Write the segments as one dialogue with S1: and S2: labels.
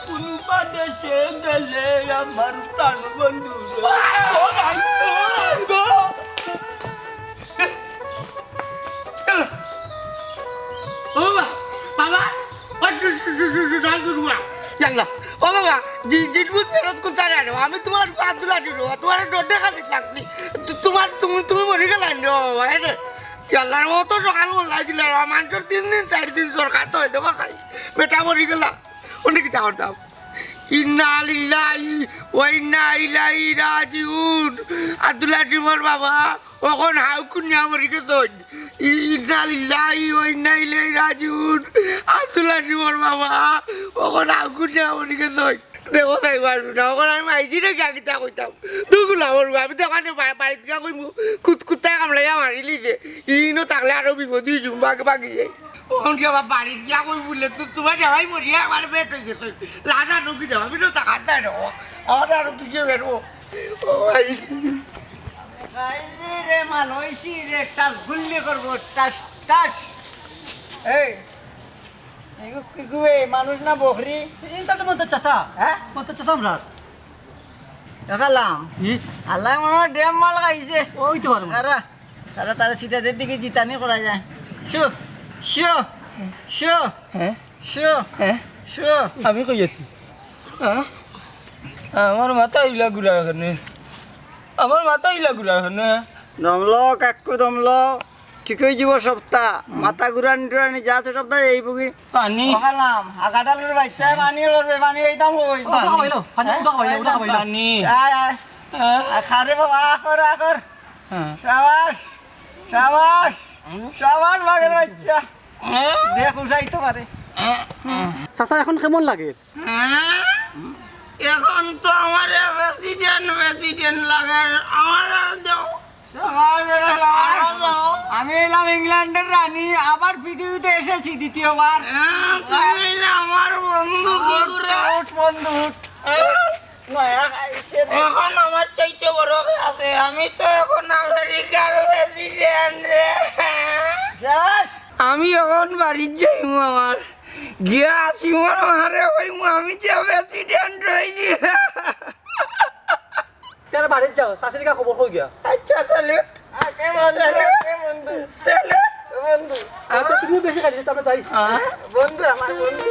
S1: কোনো বাদেশে গেলে আমার প্রাণ বন্ধু
S2: আমি তোমার তোমার দেখা লাগনি তোমার তুমি মরে গেল অত সকাল লাগিল মানুষের 3 দিন 4 দিন সরকার তো হয়ে দেবা খাই বেটা মরি গেলাম অনেক কি করতাম ইন্না লিল্লাহি ওয়া ইন্না ইলাইহি রাজিউন আব্দুল্লাহ জীবর বাবা ওখন হাউ কুনিয়া মরি গেছন ইন্না লিল্লাহি ওয়া ইন্না ইলাইহি রাজিউন আব্দুল্লাহ জীবর বাবা ওখন হাউ কুনিয়া মরি গেছন দেখো তাই পারবো না ওখানে আমি আইসি না গাড়িটা কইতাম দুগুলো আমার আমি তো ওখানে বাড়িতে গিয়ে কইব কুত্তায় কামড়াইয়া মারি লিছে ইনো থাকলে আরো বিপদ দিয়েছু বাকি যাই ওখান কি আবার বাড়িতে গিয়া কই বললে তো তোমার যাওয়াই মরিয়া আমার পেট হয়ে গেছে লাটা ঢুকি যাও আমি তো টাকার দেয় না আমার আরো কিছু বেরবো
S1: রে মান হইছি রে টাস গুল্লি করবো টাস টাস এই মানুষ না বকরি
S3: মন্তজ চাচা
S1: হ্যাঁ
S3: মন্তজ চাচা আমরা
S1: দেখালাম আল্লাহ মনে হয় ড্যাম মাল খাইছে
S3: ওই তো পারবো
S1: তারা তারা তারা সিটাদের দিকে জিতানি করা যায় শো শো শো
S3: হ্যাঁ
S1: শো
S3: হ্যাঁ
S1: শো
S3: আমি কই আছি আমার মাথা ইলা ঘুরা এখানে আমার মাথা ইলা ঘুরা এখানে
S1: দমল কাকু দমল ঠিক হয়ে যাব সপ্তাহ মাথা ঘুরানি টুরানি যা আছে সপ্তাহ এই বুকি
S3: পানি
S1: দেখালাম আগাডালের বাচ্চা পানি লড়বে পানি এইতাম ওই
S3: পানি
S1: আয় আয় খারে বাবা আকর আকর সাবাস সাবাস সাবাস বাগের বাচ্চা দেখ উঠাইতে পারে
S3: চাচা এখন কেমন লাগে
S1: এখন তো আমার প্রেসিডেন্ট লাগে আমার দাও আমি এলাম ইংল্যান্ডের রানী আবার পৃথিবীতে এসেছি দ্বিতীয়বার আমার বন্ধু বন্ধু এখন আমার চাইতে বড় আছে আমি তো এখন আমেরিকার প্রেসিডেন্ট আমি এখন বাড়ির যাইমু আমার গিয়া আসিমু মারে হইমু আমি যে প্রেসিডেন্ট রয়েছি
S3: তেরা বাড়ি যাও চাচির কা খবর হই গিয়া
S1: আচ্ছা স্যালুট আকে বন্ধু স্যালুট বন্ধু
S3: আপনি তুমি বেশি খাইছিস তবে যাই
S1: বন্ধু আমার বন্ধু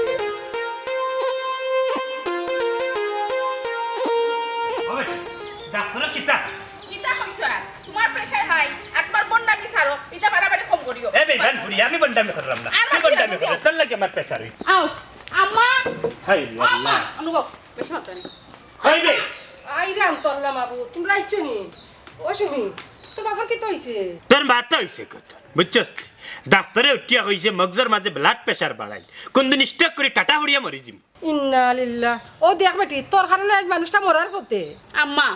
S4: ওই ডাক্তার কিতা
S5: কিতা কইছা তোমার প্রেসার হাই আর তোমার বন্ডামি ছাড়ো এটা বাড়াবাড়ি কম করিও
S4: এ বেগান ভুরি আমি বন্ডামি করলাম না তুই বন্ডামি কর তোর লাগে আমার প্রেসার হই
S5: আও আম্মা
S4: হাই
S5: আম্মা
S4: আল্লাহ
S5: অনুভব বেশি মাত্রানি
S4: হাই রে
S6: আইরাম তোল্লা বাবু তোমরা আইছো নি অসুমি তোর বাবার কি হইছে
S4: তোর মাথা হইছে কত বুঝছস ডাক্তারে উঠিয়া কইছে মগজের মাঝে ব্লাড প্রেসার বাড়াই কোনদিন স্ট্রোক করে টাটা হড়িয়া মরি জিম
S6: ইন্না লিল্লাহ ও দেখ বেটি তোর কারণে আজ মানুষটা মরার হতে
S5: আম্মা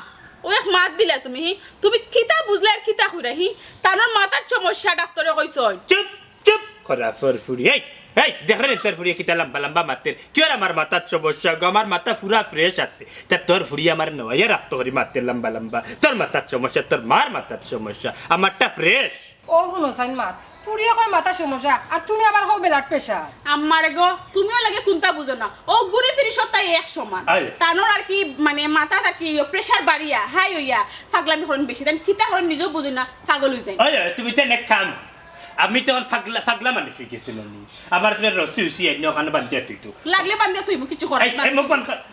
S5: ও এক মাত দিলা তুমি তুমি কিতা বুঝলে আর কিতা কইরাহি তানোর মাথার সমস্যা ডাক্তারে কইছই
S4: চুপ চুপ করা ফরফুরি এই এই দেখ রে তোর ফুরিয়া কিতা লম্বা লম্বা মাতের কি আর আমার মাথার সমস্যা গো আমার মাথা পুরা ফ্রেশ আছে তা তোর ফুরিয়া আমার নয়া রাখতো হরি মাতের লম্বা লম্বা তোর মাথার সমস্যা তোর মার মাথার সমস্যা আমারটা ফ্রেশ
S6: ও হুনো সাইন মাত ফুরিয়ে কয় মাথা সমস্যা আর তুমি আবার হও ব্লাড প্রেসার
S5: আম্মারে গো তুমিও লাগে কোনটা বুঝো না ও ঘুরে ফিরি সত্তাই এক সমান তানোর আর কি মানে মাথা থাকি প্রেসার বাড়িয়া হাই হইয়া পাগলামি করেন বেশি দেন কিতা করেন নিজেও বুঝি না পাগল হই যায়
S4: ওই তুমি তো নেক খাম আমি তখন পাগলা পাগলা মানুষ হয়ে গেছিলাম আবার তুমি রসি উসি এনে ওখানে বান্ধিয়া তুই তো
S5: লাগলে বান্ধিয়া তুই কিছু কর
S4: এই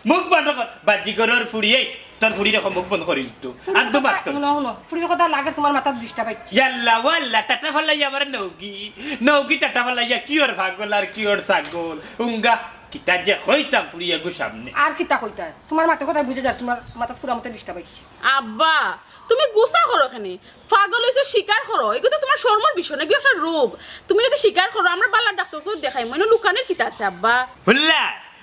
S4: মুখ বন্ধ কর বাজিগরের ফুরিয়ে তোর ফুরি রেখো মুখ বন্ধ করি তো আর দুবার তো
S6: হুনো হুনো ফুরির কথা লাগে তোমার মাথা ডিস্টার্ব হচ্ছে
S4: ইয়াল্লা ওয়াল্লা টাটা ফলাই আমার নৌকি টাটা ফলাইয়া কি ওর ভাগল আর কি ওর ছাগল উঙ্গা কিতা যে হইতাম ফুরিয়া গো সামনে
S6: আর কিতা কইতা তোমার মাথা কথা বুঝে যা তোমার মাথা পুরা মতে ডিস্টার্ব হচ্ছে
S5: আব্বা তুমি গুসা করো কেন পাগল হইছো স্বীকার করো এগুলো তো তোমার শর্মর বিষয় না কি একটা রোগ তুমি যদি স্বীকার করো আমরা বাল্লার ডাক্তার তো দেখাই মানে লুকানের কিতা আছে আব্বা
S4: বুঝলা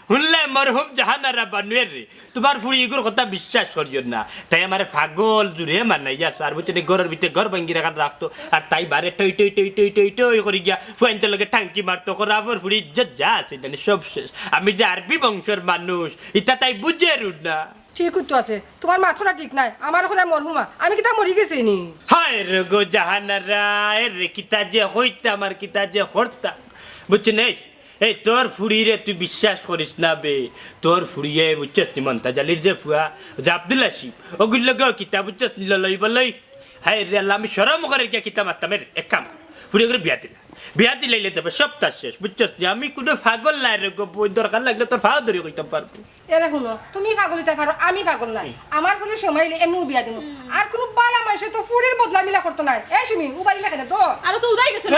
S4: শুনলে মরহুম জাহানারা বানুয়ের রে তোমার ফুড়ি এগুলোর কথা বিশ্বাস করিও না তাই আমার পাগল জুড়ে মানাইয়া আর বুঝছে ঘরের ভিতরে ঘর ভাঙ্গি রাখান রাখতো আর তাই বারে টই টই টই টই টই টই করি গিয়া ফুয়াইনতে লগে টাঙ্কি মারতো করাবর ফুড়ি ইজ্জত যা আছে জানি সব শেষ আমি যে আরবি বংশের মানুষ ইটা তাই বুঝে রুড না
S6: ঠিক তো আছে তোমার মাথা ঠিক নাই আমার ওখানে মরহুমা আমি কিতা মরি গেছি নি
S4: হায় রে গো জাহানারা রে কিতা যে হইতা আমার কিতা যে হরতা বুঝছেন এই তোর ফুড়িরে তুই বিশ্বাস করিস না বে তোর ফুড়িয়ে বুঝছিস নি মন্তাজ আলীর যে ফুয়া যে আব্দুল আসিফ ওগুলো কিতা বুঝছিস নি লই বলই হায় রে আল্লাহ আমি সরম করে গিয়া কিতা মারতাম এক কাম ফুড়িয়ে করে বিয়া দিলাইলে দেবে সপ্তাহ শেষ বুঝছিস নি আমি কোনো পাগল নাই রে গো দরকার লাগলে তোর ফাও ধরে কইতাম পারবো
S6: এরে শুনো তুমি পাগলিতে পারো আমি পাগল নাই আমার ফুলের সময় এমনি বিয়া দিন আর কোনো বালা মাইসে তো ফুলের বদলা মিলা করতে নাই এই সুমি উবাই লেখে তো
S5: আর তো উদাই গেছে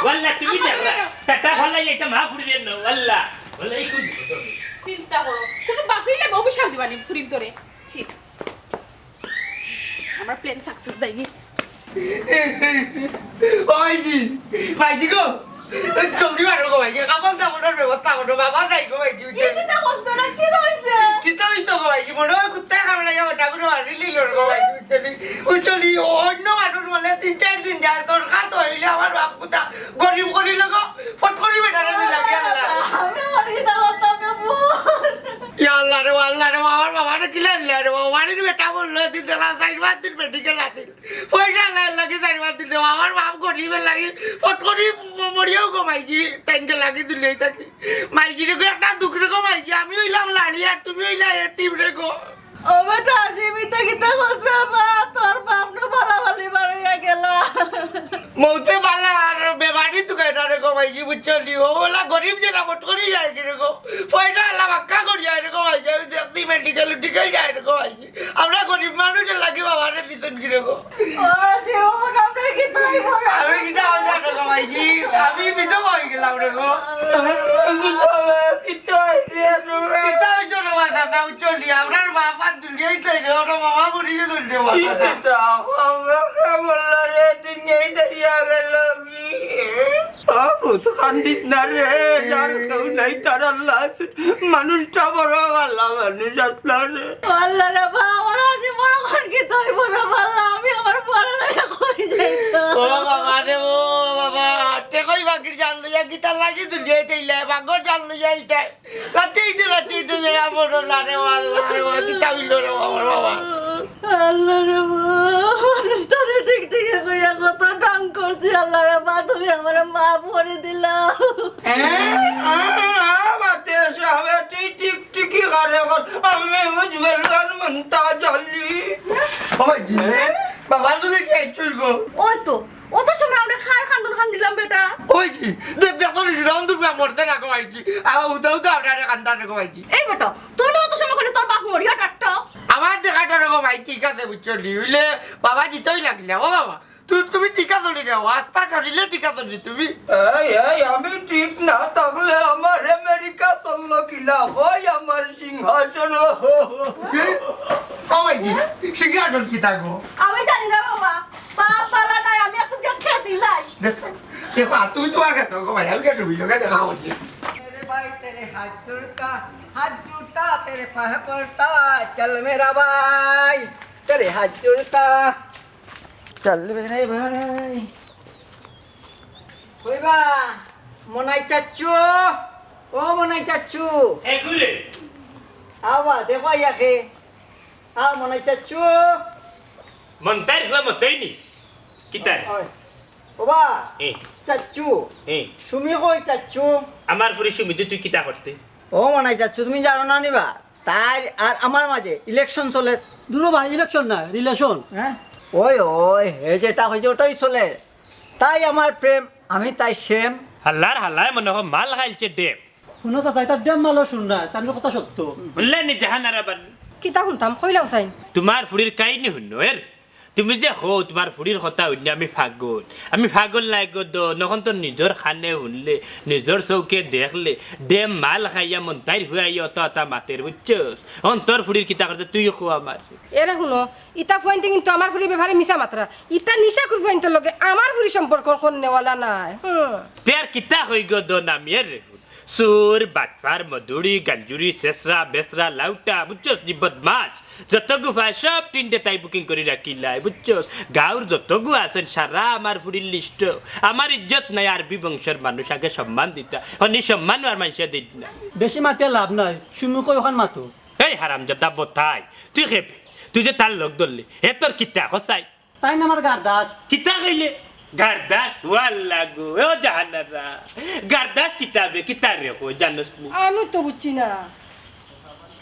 S4: ওয়াল্লাহ তুমি যাবা টাটা ভালাই এটা মা ফুড়ি দেন না ওয়াল্লাহ এই কোন
S5: চিন্তা করো কোনো বাফরিলে অভিশাপ দিবানি ফুরির ধরে ঠিক আমার প্ল্যান সাকসেস যায়নি
S2: ভাইজি গো জলদি বাড়ো গো ভাইজি কাপড় দাপড়ের ব্যবস্থা করো বাবা যাই গো ভাইজি
S1: কিতা বসবে না কি হইছে
S2: কিতা হইতো গো ভাইজি মনে হয় কুত্তা কামড়ে যাবো ঠাকুর মারি লিলোর গো ভাইজি উচলি অন্য মানুষ বলে 3-4 দিন যায় তোর খাত হইলে আমার বাপ কুতা গরিব করিল গো ফট করি বেটারে লাগে আল্লাহ
S1: আমি মরি না হতাম না
S2: ইয়া আল্লাহ রে আমার বাবারে কিলা আল্লাহ রে বাড়ির বেটা বললো দিন দেলা 4-5 দিন মেডিকেল আছিল পয়সা লাগে 4-5 দিন আমার বাপ গরিবের লাগে ফট করি মরিয়াও গো মাইজি তাইনকে লাগি দিলেই থাকি মাইজি রে একটা দুঃখ রে গো মাইজি আমি হইলাম লাড়ি আর তুমি হইলা এতিম রে গো
S1: ও বেটা সীমিত কিতা করছে বা তোর বাপ না বালাবালি বাড়িয়া গেল
S2: মৌতে বালা আর বেবাড়ি তুকাইটা রে গো মাইজি বুঝছলি ও ওলা গরিব যে না ফট করি যায় রে গো পয়সা আল্লাহ বাক্কা করি যায় রে গো মাইজি আমি দেখি মেডিকেল যায় রে গো মাইজি আমরা গরিব মানুষের লাগি বাবারে নিতেন কি রে গো
S1: ও জীবন আমরা কি তাই বড়
S2: আমি কিতা হই যায় রে গো মাইজি আমি বিধবা হই গেলাম রে গো
S3: কিতা হইছে তুমি
S2: কিতা হইছো রে বাবা উচ্চলি আমরার বাবা দুনিয়ায় চাই রে ওর বাবা মরিয়ে ধরলে বাবা
S3: কিতা হবে বললা রে দুনিয়া দরিয়া গেল কি তো কান্দিস না রে যার কেউ নাই তার আল্লাহ আছে মানুষটা বড় আল্লাহ মানুষ আসলা রে
S1: আল্লাহ রে বা আমার আসি বড় কোন কি তাই বড় আল্লাহ আমি আমার পড়া লাগা কই যাইতো
S2: ও বাবা রে ও বাবা তে কই বাকির জান লইয়া গীতা লাগি দুনিয়ায় তেইলে বাগর জান লইয়া আইতা লাতিতে যে বড় না রে আল্লাহ রে গীতা বিল রে আমার বাবা
S1: আল্লাহ রে তোরে ঠিক ঠিক কইয়া কত ডাং করছি আল্লাহ রে বা তুমি আমার মাফ করে দিলা
S3: বাতে সাবে তুই ঠিক ঠিকই করে আমি উজ্জ্বল মন্তাজ আলী
S2: বাবাজি বাবা তো দেখি আইছুর গো
S5: ওই তো অত সময় আমরা খান্দন খান দিলাম বেটা
S2: ওই জি দেখো রাউন্ড রুপা মরতে না কমাইছি আর উদাউদা আপনারে কান্দার কমাইছি
S5: এই বেটা তুই অত সময় করে তোর বাপ মরিয়া টাট্টা
S2: আমার দেখাটা রকম ভাই ঠিক আছে বুঝলি বুঝলে বাবা জিতই লাগলে ও বাবা তুমি টিকা ধরি রে আস্তা করিলে টিকা ধরি তুমি
S3: আমি ঠিক না থাকলে আমার আমেরিকা চললো কিলা হয় আমার সিংহাসন
S2: ও ভাইজি সিংহাসন কি থাকবো
S1: আমি জানি না বাবা বাপ বালা নাই আমি একটু খেতে দিলাই
S2: দেখো তুমি তোমার কাছে গো ভাই আমি কেটে বিলো দেখা হচ্ছে
S1: मेरे भाई तेरे हाथ जुड़ता तेरे पाँव पड़ता चल मेरा भाई तेरे हाथ जुड़ता चल मेरे भाई कोई बा मोनाई चाचू ओ मोनाई चाचू
S4: এ গুরে
S1: आवा देखो या के आ मोनाई चाचू
S4: মন্তার হুয়া মতাইনি কিতা
S1: ओए ओ बा
S4: এ
S1: चाचू
S4: এ
S1: सुमी कोई चाचू
S4: আমার পুরি সুমিতে তুই কিতা করতে
S1: ও মনাই যাচ্ছ তুমি জানো না নিবা তাই আর আমার মাঝে ইলেকশন চলে
S7: দুটো ভাই ইলেকশন না রিলেশন
S1: হ্যাঁ ওই ওই এই যেটা হয়েছে ওটাই চলে তাই আমার প্রেম আমি তাই সেম
S4: হাল্লার মনে হয় মাল খাইছে ডেম
S7: শুনো চাচা তার ডেম মালো শুন না তার কথা সত্য
S4: বললে নি জাহানারা বান
S6: কিতা শুনতাম কইলাও চাই
S4: তোমার ফুড়ির কাহিনী শুনো এর তুমি যে হো তোমার ফুড়ির কথা শুনলে আমি পাগল নাই গদ নখন তো নিজের খানে শুনলে নিজের চৌকে দেখলে ডেম মাল খাইয়া মন তাইর হুয়াই অত মাতের বুঝছস অন্তর ফুড়ির কিতা করতে তুই খো আমার
S6: এরে শুনো ইতা ফুয়াইতে কিন্তু আমার ফুরি ব্যাপারে মিছা মাত্রা ইতা নিশা করে ফুয়াইতে লগে আমার ফুরি সম্পর্ক কোন নেওয়ালা নাই
S4: তের কিতা হই গদ নামি এর চোর বাটফার মধুরি গাঞ্জুরি শেষরা বেসরা লাউটা বুঝছস নি বদমাস যতগু ভাই সব তিনটে তাই বুকিং করে রাখিলাই বুঝছস গাঁর যতগু আছেন সারা আমার ফুরির লিস্ট আমার ইজ্জত নাই আরবি বংশের মানুষ আগে সম্মান দিতা অনি সম্মান আর মানুষে দিত না
S7: বেশি মাতিয়ে লাভ নাই সুমুকই ওখান মাতো
S4: এই হারাম জাদা বতাই তুই খেপে তুই যে তার লোক ধরলি হে তোর কিতা হসাই
S7: তাই না আমার গার্দাস
S4: কিতা কইলে গার্দাস ওয়াল্লা গো ও জাহানারা গার্দাস কিতাবে কিতা রে কো জানোস নি
S6: আমি তো বুঝছি না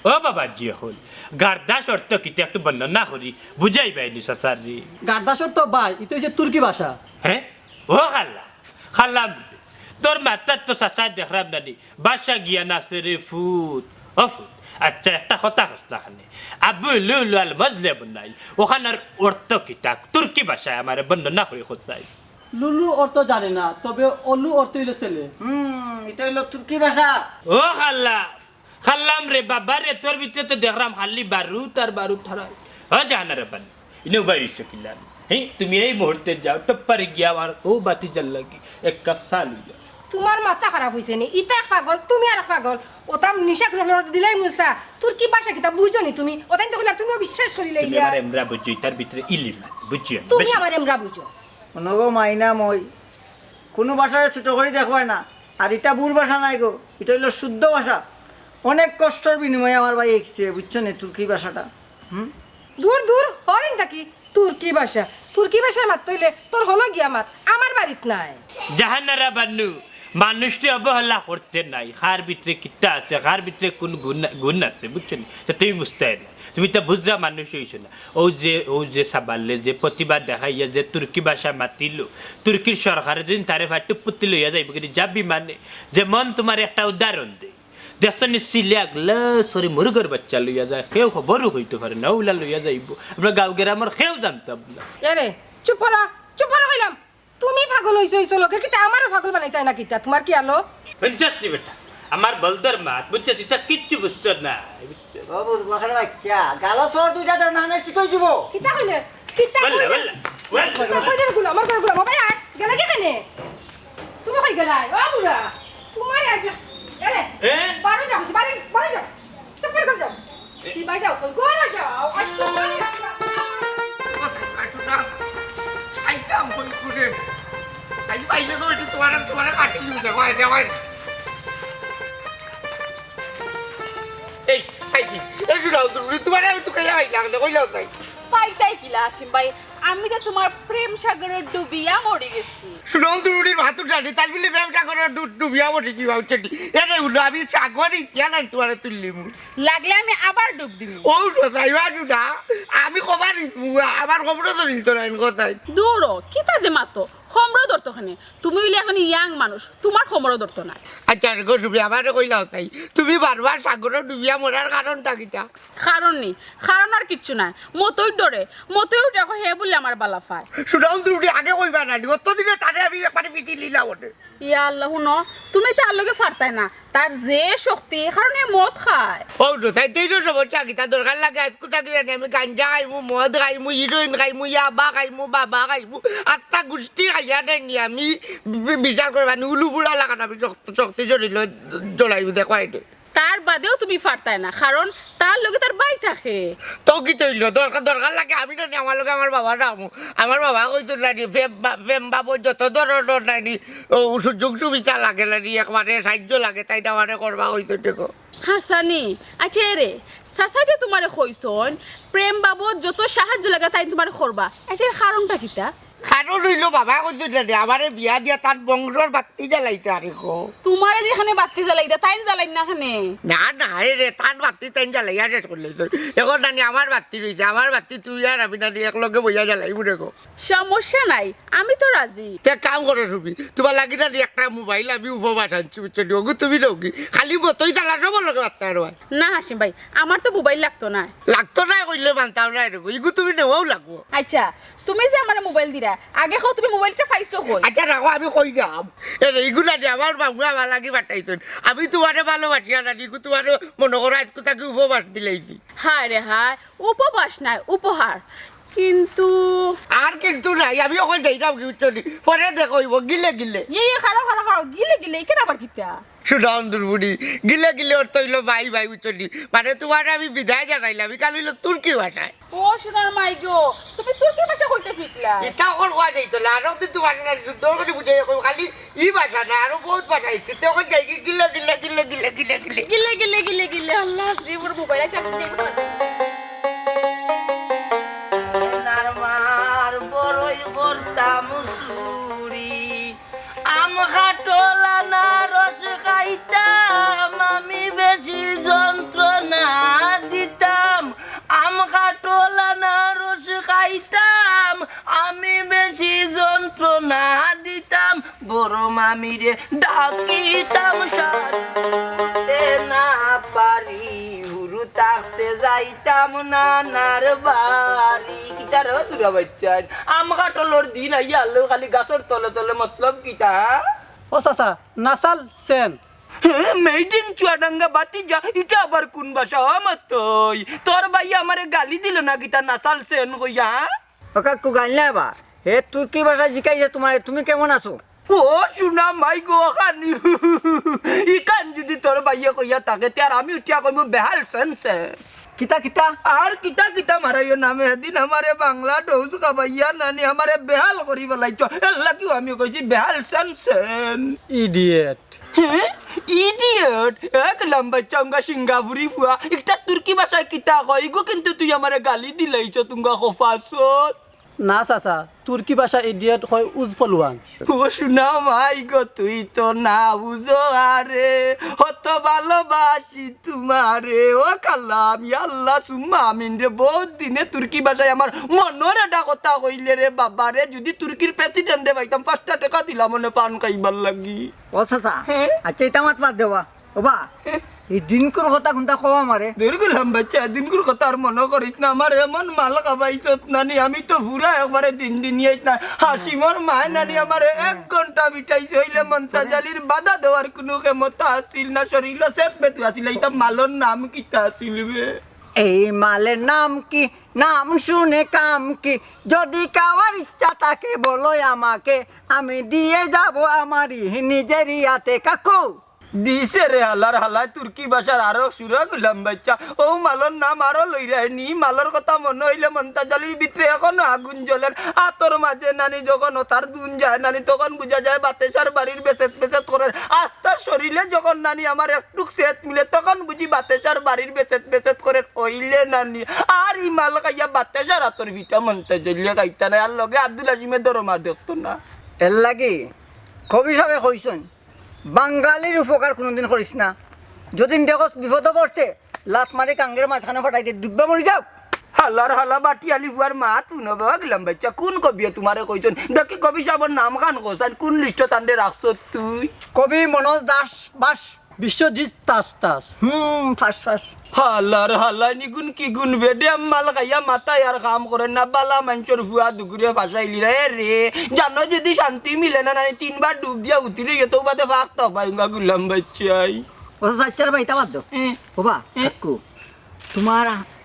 S4: ও বাবা জি হল গার্দাস অর্থ কিতা একটু বর্ণনা করি বুঝাই বাইনি সাসারি
S7: গার্দাসর তো ভাই এটা হচ্ছে তুর্কি ভাষা
S4: হ্যাঁ ও খালা খালাম তোর মাথা তো সাসা দেখলাম নানি বাসা গিয়া নাছে রে ফুট ও ফুট আচ্ছা একটা কথা খানে আবু লুলু আল মজলে বনাই ওখানের অর্থ কিতা তুর্কি ভাষায় আমার বর্ণনা করে খোঁজাই
S7: লুলু অর্থ জানে না তবে অলু অর্থ হইলে ছেলে
S1: এটা হইলো তুর্কি ভাষা
S4: ও খাল্লা খাল্লাম রে বাবা রে তোর ভিতরে তো দেখলাম খালি বারুদ আর বারুদ ছাড়াই ও জাহানারা বান ইনে বাইরে কিলাম হ্যাঁ তুমি এই মুহূর্তে যাও টপ্পারে গিয়া আমার ও বাতি জ্বাল লাগি এক কাপ চা লইয়া
S6: তোমার মাথা খারাপ হয়েছে নি ইটা পাগল তুমি আর পাগল ওটা নিশা দিলাই মুসা তুর্কি ভাষা কিতা বুঝছো নি তুমি ওটাই তো কইলা তুমি বিশ্বাস করিলে
S4: তুমি
S6: ইয়া
S4: আমার এমরা বুঝি তার ভিতরে ইলিম আছে বুঝিও
S6: তুমি আমার এমরা বুঝো
S1: নগো মাইনা মই কোনো ভাষারে ছোট করে দেখবাই না আর এটা ভুল ভাষা নাই গো এটা হইলো শুদ্ধ ভাষা অনেক কষ্টর বিনিময়ে আমার ভাই এসছে বুঝছো না তুর্কি ভাষাটা
S6: দূর দূর হরিন থাকি তুর্কি ভাষা মাত তইলে তোর হলো গিয়া মাত আমার বাড়িত নাই
S4: জাহানারা বানু মানুষটি অবহেলা করতে নাই খার ভিতরে কিতা আছে খার ভিতরে কোন গুণ আছে বুঝছেন তো তুমি বুঝতে না তুমি তো বুঝরা মানুষ হইছো না ও যে সাবালে যে প্রতিবাদ দেখাইয়া যে তুর্কি ভাষা মাতিল তুর্কির সরকারের দিন তারে ভাটু পুতি লইয়া যাইব কিন্তু যাবি মানে যে মন তোমার একটা উদাহরণ দেয় দেশনি সিলিয়াগলা সরি মুরগের বাচ্চা লইয়া যায় কেউ খবরও হইতে পারে না ওলা লইয়া যাইব আমরা গাঁও গ্রামের কেউ জানতাম না
S6: এরে চুপ করা কইলাম তুমি পাগল হইছো লোকে কিতা আমারও পাগল বানাইতাই না কিতা তোমার কি আলো
S4: বুঝছি বেটা আমার বলদার মাত বুঝছিস এটা কিচ্ছু বুঝতো না
S1: ও বুঝবো খালি বাচ্চা গালো সর দুইটা দেন না ঠিক হয়ে যাব
S6: কিতা কইলে কিতা
S4: বললা
S6: কইলে
S4: বললা
S6: কিতা কইলে গুলো আমার গুলো বাবা গেলা কি কেনে তুমি কই গেলাই ও বুড়া তোমার আজ এরে বারো যাও বারো যাও চুপ করে যাও কি বাই যাও কই গোলা যাও আজ তো
S2: কাটুটা আইতাম কই কুরে আই পাইলে তো এটি তোমার কাটি দিতে দেখো আই যাও এই আইছি এই শুনাও তুমি তোমার আমি তো কইয়া আইলাম না কইলাও তাই
S5: পাইতাই কিলা আসিম ভাই আমি তো তোমার প্রেম সাগরের ডুবিয়া মরে গেছি
S2: শুনাও তুমি ভাতু জানি তাই বলে প্রেম সাগরের ডুবিয়া মরে কি ভাবছি এরে উলো আমি সাগরই কেন তোমারে তুললিম
S5: লাগলে আমি আবার ডুব দিব
S2: ও তাই বাজু না আমি কবার আমার খবর তো নিত না কথাই
S5: দূর কিতা যে মাতো খমরও ধরতো খানে তুমি হইলে এখন ইয়াং মানুষ তোমার খমরও ধরতো না
S2: আচ্ছা গো সুবি আমারে কইলাও তাই তুমি বারবার সাগরে ডুবিয়া মরার কারণটা কিটা
S5: কারণ নেই কারণ আর কিচ্ছু নাই মতই ডরে মতই দেখো হে বললে আমার বালা ফায়
S2: শুনাও তুমি আগে কইবা না অত দিনে তারে আমি একবারে পিটি লিলা ওঠে
S5: ইয়া আল্লাহ শুনো তুমি তার লগে ফারতাই না তার যে শক্তি কারণে মদ খায়
S2: ও তাই তেইনো সমস্যা কিটা দরকার লাগে আজকু থাকি জানি আমি গাঞ্জা খাইমু মদ খাইমু হিরোইন খাইমু ইয়াবা খাইমু বাবা খাইমু আত্মা গোষ্ঠী খাইয়া দেয়নি আমি বিচার করবা উলু ফুড়া লাগান আমি শক্তি জড়িল জড়াইবু দেখো এটা
S5: তার বাদেও তুমি ফারতাই না কারণ তার লগে তার বাই থাকে
S2: তো কি তৈল দরকার লাগে আমি জানি আমার লগে আমার বাবা রামু আমার বাবা কইতো নানি ফেম বাবু যত ধরনের নানি সুযোগ সুবিধা লাগে নানি একবারে সাহায্য লাগে তাই আমারে করবা হইতো দেখো
S5: হাসানি আচ্ছা রে সাসাইতে তোমারে কইছন প্রেম বাবদ যত সাহায্য লাগে তাই তোমারে করবা আচ্ছা কারণটা কিতা
S2: কারণ হইলো বাবা কইতো নানি আমারে বিয়া দিয়া তার বংশর বাতি জ্বালাইতে আরে গো
S5: তোমারে যেখানে বাতি জ্বালাই দা তাই জ্বালাই না খানে
S2: না রে তার বাতি তাই জ্বালাইয়া শেষ করলে এখন নানি আমার বাতি রইছে আমার বাতি তুই আর আমি নানি একলগে বইয়া জ্বালাইবো দেখো
S5: সমস্যা নাই আমি তো রাজি
S2: তে কাম করো সুবি তোমার লাগি নানি একটা মোবাইল আমি উপবাস আনছি বুঝছো ওগু তুমি নকি খালি মতই জ্বালা সব লগে বার্তা আর
S5: না হাসিম ভাই আমার তো মোবাইল লাগতো না
S2: লাগতো না কইলে মানতাম না এরকম ইগু তুমি নেওয়াও লাগবো
S5: আচ্ছা তুমি যে আমার মোবাইল দিরা আগে খাও তুমি মোবাইলটা পাইছো কই
S2: আচ্ছা রাখো আমি কই দাম এইগুলা দিয়ে আমার বাবু আমার লাগি পাঠাইছেন আমি তোমারে ভালোবাসি না ইগু তোমার মনে করো আজকে তাকে উপবাস দিলেইছি
S5: হায় রে হায় উপবাস নাই উপহার কিন্তু
S2: আর কিন্তু নাই আমি ওখানে যাইতাম কি চলি পরে দেখইব গিলে গিলে
S5: খারাপ খারাপ খারাপ গিলে গিলে কেন আবার কিতা
S2: সুদাম দুর্বুড়ি গিলে গিলে অর্থ হইল ভাই ভাই চলি মানে তোমার আমি বিদায় জানাইলাম কাল হইল তুর্কি ভাষায়
S5: ও সোনার মাই গো তুমি তুর্কি ভাষা কইতে শিখলা
S2: এটা ওর কোয়া যাইতো না আরো তো তোমার না যুদ্ধ করে বুঝাই খালি ই ভাষা না আরো বহুত ভাষা আছে তখন যাই গিলে গিলে গিলে গিলে গিলে গিলে
S5: গিলে গিলে গিলে গিলে আল্লাহ জীবর মোবাইল চাপতে দেব
S3: নারমার বড়ই করতাম চুরি আম খাটোলা না রস খাইতাম আমি বেশি যন্ত্রণা দিতাম আম খাটোলা না রস খাইতাম আমি বেশি যন্ত্রণা দিতাম বড় মামিরে ডাকিতাম সাথে না পারি হুরু থাকতে যাইতাম নানার বাড়ি কিতার সুরা বাচ্চান আম কাটলর দিন আইয়া আলো খালি গাছর তলে তলে মতলব কিতা
S7: ও চাচা নাচাল সেন
S3: মেডিং চুয়াডাঙ্গা বাতি যা এটা আবার কোন ভাষা আমার তোর ভাই আমারে গালি দিল না কিতা নাচাল সেন কইয়া
S1: ও কাকু গাইল না বা হে তুর্কি ভাষা জিকাইছে তোমার তুমি কেমন আছো
S3: ও শুনা মাই গো খানি ইকান যদি তোর ভাইয়া কইয়া থাকে তার আমি উঠিয়া কইব বেহাল সেনসে
S1: কিতা কিতা
S3: আর কিতা কিতা মারাইও নামে এদিন আমারে বাংলা ডৌস খাবাইয়া নানি আমারে বেহাল করি বলাইছো এল্লা কিও আমি কইছি বেহাল সেনসেন
S7: ইডিয়েট
S3: ইডিয়ট এক লম্বা চাঙ্গা সিঙ্গাপুরি ফুয়া একটা তুর্কি ভাষায় কিতা কই গো কিন্তু তুই আমারে গালি দিলাইছো তুঙ্গা খোফাসত
S7: না চাচা তুর্কি ভাষা ইডিয়েট হয় উজফলওয়ান
S3: ও শুনা মাই গো তুই তো না বুঝো আরে হত ভালোবাসি তোমারে ও কালাম আল্লাহ সুম্মা আমিন রে বহুত দিনে তুর্কি ভাষায় আমার মনের একটা কথা কইলে রে বাবা রে যদি তুর্কির প্রেসিডেন্ট রে পাইতাম 5 টাকা দিলাম মনে পান খাইবার লাগি
S1: ও চাচা আচ্ছা এটা মাত বাদ দেবা ও বা এই দিনকুর কথা কোনটা কওয়া মারে
S3: দেখলাম বাচ্চা দিনকুর কথা আর মনে করিস না আমার এমন মাল খাবাইছত নানি আমি তো পুরা একবারে দিন দিনিয়াই না হাসিমর মায় নানি আমার 1 ঘন্টা বিটাইছে হইলে মন্তাজ আলীর বাধা দেওয়ার কোনো ক্ষমতা আসিল না শরীর সেত বেতু আসিল এটা মালর নাম কিতা আসিল বে
S1: এই মালের নাম কি নাম শুনে কাম কি যদি কাওয়ার ইচ্ছা থাকে বলো আমাকে আমি দিয়ে যাব আমারই নিজেরই হাতে কাকু
S3: দিছে রে হালার হালায় তুর্কি ভাষার আরো সুরা গুলাম বাচ্চা ও মালর নাম আরো লইরানি মালর কথা মনে হইলে মন্তাজ আলীর ভিতরে এখনো আগুন জ্বলের আতর মাঝে নানি যখন তার দুন যায় নানি তখন বুঝা যায় বাতেশার বাড়ির বেসেত বেসেত করেন আস্তার শরীরে যখন নানি আমার একটু সেত মিলে তখন বুঝি বাতেশার বাড়ির বেসেত বেসেত করেন ওইলে নানি আর ই মাল খাইয়া বাতেশার আতর ভিটা মন্তাজ আলী খাইতা না আর লগে আব্দুল আজিমের দরমা দেখতো না
S1: এর লাগি কবি সাহেব কইছেন বাঙালির উপকার কোনোদিন করিস না যদি দেখো বিপদ পড়ছে লাত মারি কাঙ্গের মাঝখানে ফটাই দিয়ে ডুববা মরি যাও
S3: হালার হালা বাটি আলি বুয়ার মা তুই নবা গেলাম বাচ্চা কোন কবি তোমারে কইছন দেখি কবি সাহেবের নাম খান কোসান কোন লিস্ট তান্ডে রাখছ তুই
S1: কবি মনোজ দাস বাস
S7: বিশ্বজিৎ তাস তাস
S1: ফার্স্ট ফার্স্ট
S3: হালার হালা নিগুন কি গুণ বেডে মাল খাইয়া মাথায় আর কাম করে না বালা মানুষের ফুয়া দুগুরে ভাসাইলি রে রে জানো যদি শান্তি মিলে না নানি 3 বার ডুব দিয়া উঠিলে গেতো বাদে ফাঁকতা পাইঙ্গা গুলাম বাচ্চাই
S1: ও সাচ্চার ভাই তা বাদ দাও বাবা কাকু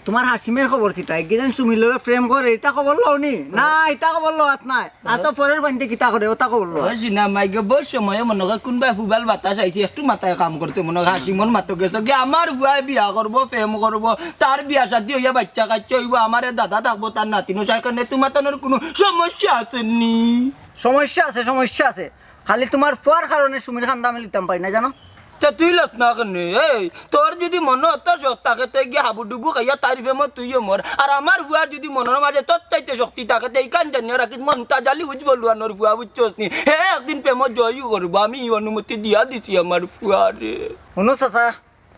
S1: তোমার হাসিমের খবর কিতা একদিন সুমিল ফ্রেম করে এটা খবর লও নি না এটা খবর লওয়াত নাই আর তো পরের বান্ধে কিতা করে ওটা খবর লও
S3: না মাইকে বস সময় মনে হয় কোনবা ফুবাল বাতাস আইছে একটু মাথায় কাম করতে মনে হয় হাসিমন মাতো গেছে কি আমার ভুয়াই বিয়া করবো প্রেম করবো তার বিয়া শাদি হইয়া বাচ্চা কাচ্চা হইব আমার দাদা থাকবো তার নাতিনো সাইকেল তোমার তোর কোনো সমস্যা আসেনি
S1: সমস্যা আছে খালি তোমার ফুয়ার কারণে সুমির খান্দা আমি লিতাম পাই না জানো
S3: তুই লত না কেন এই তোর যদি মনে অত শখ থাকে তাই গিয়ে হাবুডুবু খাইয়া তার ফেমত তুইও মর আর আমার ভুয়ার যদি মনের মাঝে তোর চাইতে শক্তি থাকে তাই কান জানিয়ে রাখিস মন্তাজ আলী উজ্জ্বল আনোর ভুয়া বুঝছস নি হে একদিন প্রেমত জয়ও করবো আমি অনুমতি দিয়া দিছি আমার ফুয়ারে
S1: শুনো চাচা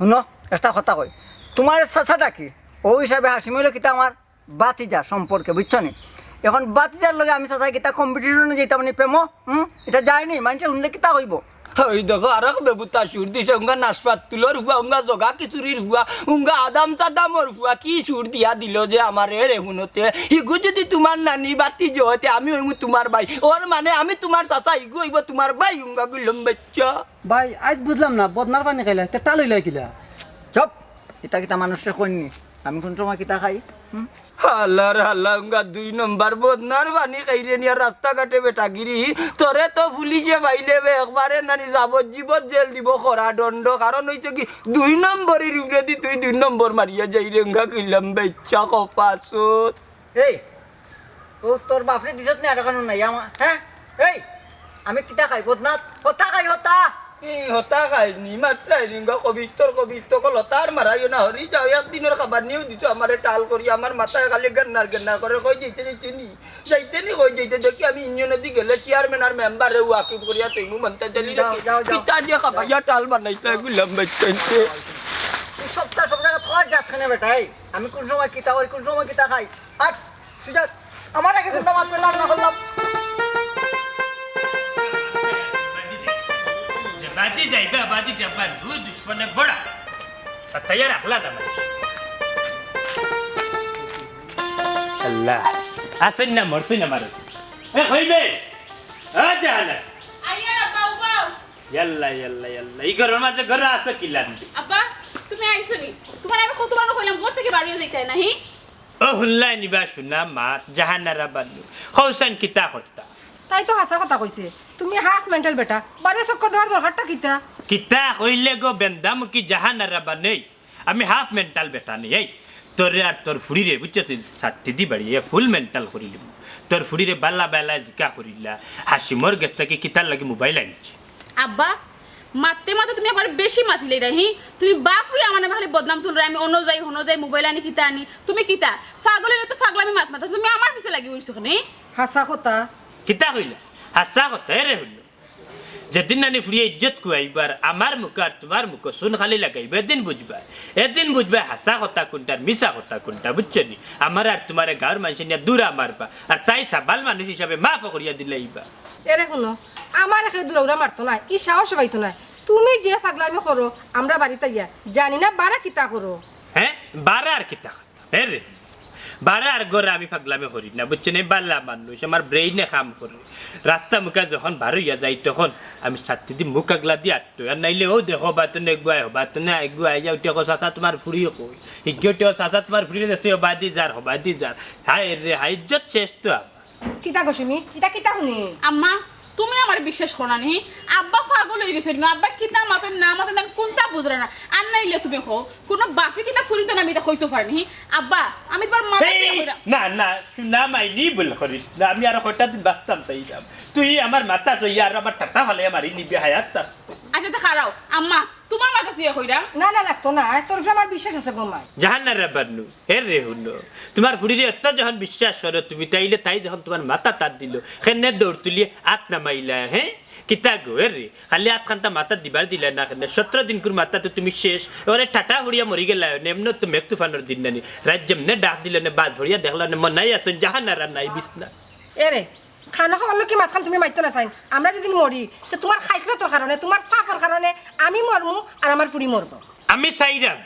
S1: শুনো একটা কথা কই তোমার চাচাটা কি ও হিসাবে হাসিমিল কিতা আমার বাতিজা সম্পর্কে বুঝছো নি এখন বাতিজার লগে আমি চাচা কিতা কম্পিটিশনে যেটা মানে প্রেম এটা যায়নি মানুষের শুনলে কিতা হইব
S3: ওই দেখো আর বেবুতা সুর দিছে উঙ্গা নাশপাত তুলোর হুয়া উঙ্গা জগা কিচুরির হুয়া উঙ্গা আদাম চাদামর হুয়া কি সুর দিয়া দিল যে আমার রে হুনতে ইগু যদি তোমার নানি বাতি জহতে আমি হইমু তোমার ভাই ওর মানে আমি তোমার চাচা ইগু হইব তোমার ভাই উঙ্গা গুলম বাচ্চা
S7: ভাই আজ বুঝলাম না বদনার পানি খাইলা তে টাল হইলা কিলা
S1: চপ এটা কিতা মানুষে কইনি আমি কোন সময় কিতা খাই
S3: হালার হালাঙ্গা 2 নম্বর বদনার বানি খাইরে নিয়া রাস্তাঘাটে বেটাগিরি তোরে তো পুলিশে পাইলে একবারে নানি যাবজ্জীবন জেল দিব খরা দণ্ড কারণ হইছে কি 2 নম্বরের উপরে দি তুই 2 নম্বর মারিয়া যাই রেঙ্গা কইলাম বাচ্চা কপাসত
S1: এই ও তোর বাপরে দিছত না আর কোনো নাই আমার হ্যাঁ এই আমি কিতা খাই বদনাথ হতা খাই হতা
S3: হতা খাইনি মাত্রাই রিঙ্গা কবিত্র কলতার মারাইও না হরি যাও একদিনের খাবার নিয়েও দিছো আমারে টাল করি আমার মাথায় খালি গন্নার করে কই যাইতে নি কই যাইতে দেখি আমি ইউনিয়নে গেলে চেয়ারম্যান আর মেম্বারে ওয়াকিব করিয়া তুইমু মন্তাজ জানি কিতা দিয়ে খাবাইয়া টাল বানাইছে গুলাম বাচ্চাইতে
S1: সপ্তাহ খাওয়া যাচ্ছে না বেটাই আমি কোন সময় কিতা করি কোন সময় কিতা খাই আর সুজাত আমার আগে কোনটা মাছ পেলাম না করলাম
S4: बाजी जाइबा बाजी जब्बा दू दुश्मन है बड़ा तैयार अखला ना अल्लाह आसन ना मरते ना मारो ए होइबे आ जाना
S5: আইয়া বাউ বাউ
S4: यल्ला यल्ला यल्ला ই ঘর মাঝে ঘর আছে কিলান
S5: আব্বা তুমি আইছো নি তোমার আমি কতবার কইলাম ঘর থেকে বাড়িও যাইতে না হি
S4: ও হুল্লা নিবা শুনা মা জাহানারা বানু হোসেন কিতা করতা
S6: তাই তো হাসা কথা কইছে তুমি হাফ মেন্টাল বেটা বারে চক্কর দেওয়ার দরকারটা কিতা
S4: কিতা কইলে গো বেন্দাম কি জাহানারা বানেই আমি হাফ মেন্টাল বেটা নেই এই তোরে আর তোর ফুড়িরে বুঝছো তুই সাথে দি বাড়িয়ে ফুল মেন্টাল করিলিম তোর ফুড়িরে বাল্লা বেলা জিকা করিলা হাসিমর গেছটাকে কিতার লাগে মোবাইল আনছি
S5: আব্বা মারতে মারতে তুমি আবার বেশি মাতিলে রাহি তুমি বাপ হই আমার নামে খালি বদনাম তুলরা আমি অন্য যাই মোবাইল আনি কিতা আনি তুমি কিতা পাগলের তো পাগলামি মাত মাতা তুমি আমার পিছে লাগি হইছো কেন
S6: হাসা কথা
S4: কিতা কইলা হাসা কথা রে হইল যেদিন নানি ফুড়িয়ে ইজ্জত কুয়াইবার আমার মুখ আর তোমার মুখ শুন খালি লাগাইবে এদিন বুঝবা হাসা কথা কোনটা মিছা কথা কোনটা বুঝছো নি আমার আর তোমার গাঁর মানুষ নিয়ে দূরা মারবা আর তাই সাবাল মানুষ হিসাবে মাফ করিয়া দিলেইবা
S6: এরে শুনো আমার এখানে দূরা মারতো না ই সাহস পাইতো না তুমি যে পাগলামি করো আমরা বাড়িতে ইয়া জানি না বারা কিতা করো
S4: হ্যাঁ বারা আর কিতা হ্যাঁ রে বারা আর গড়ে আমি পাগলামি করি না বুঝছো না বাল্লা মানুষ আমার ব্রেইনে কাম করে রাস্তা মুখা যখন বারো ইয়া যাই তখন আমি ছাত্রী দি মুখ আগলা দিয়ে আটতো আর নাইলে ও দেখো বাতনে এগুয়াই হবা তেনে এগুয়াই যাও টেকো চাচা তোমার ফুড়ি কই হিগিও টেকো চাচা তোমার ফুড়ি দেশে হবাদি যার হাই রে হাই ইজ্জত শেষ তো
S6: কিতা গছমি এটা কিতা শুনি
S5: আম্মা তুমি আমার বিশ্বাস করো না নি আব্বা পাগল হয়ে গেছে আব্বা কিতা মাতেন না মাতেন কোনটা বুঝরা না আর নাইলে তুমি কো কোন বাপি কিতা ফুরিতে না আমি এটা কইতে পারিনি আব্বা আমি তোমার মাথা দিয়ে কইরা
S4: না শুনা মাইনি বল করিস না আমি আর হঠাৎ বাস্তাম চাই যাব তুই আমার মাথা চই আর আমার টাটা ভালে মারি নিবি হায়াত
S5: আচ্ছা তো খারাও আম্মা তোমার মাথা দিয়ে কইরা
S6: না লাগতো না তোর আমার বিশ্বাস আছে গোমাই
S4: জাহানারা বানু এর রে হলো তোমার ফুড়িরে এত যখন বিশ্বাস করো তুমি তাইলে তাই যখন তোমার মাথা তার দিল সেনে দৌড় তুলিয়ে আত নামাইলা হ্যাঁ কিতা গো এর রে খালি আত খান্তা মাথা দিবার দিলা না কেন 17 দিন করে মাথা তো তুমি শেষ ওরে ঠাটা হড়িয়া মরি গেলা নেমন তো মেক তুফানোর দিন নানি রাজ্যম নে ডাক দিল না বাজ হড়িয়া দেখলা না মনাই আছে জাহানারা নাই বিছনা
S6: এরে খানা খাওয়ার কি মাথান তুমি মাইতো না চাই আমরা যদি মরি তো তোমার খাইছিল তোর কারণে তোমার ফাফার কারণে আমি মরমু আর আমার ফুড়ি মরব
S4: আমি চাইরাম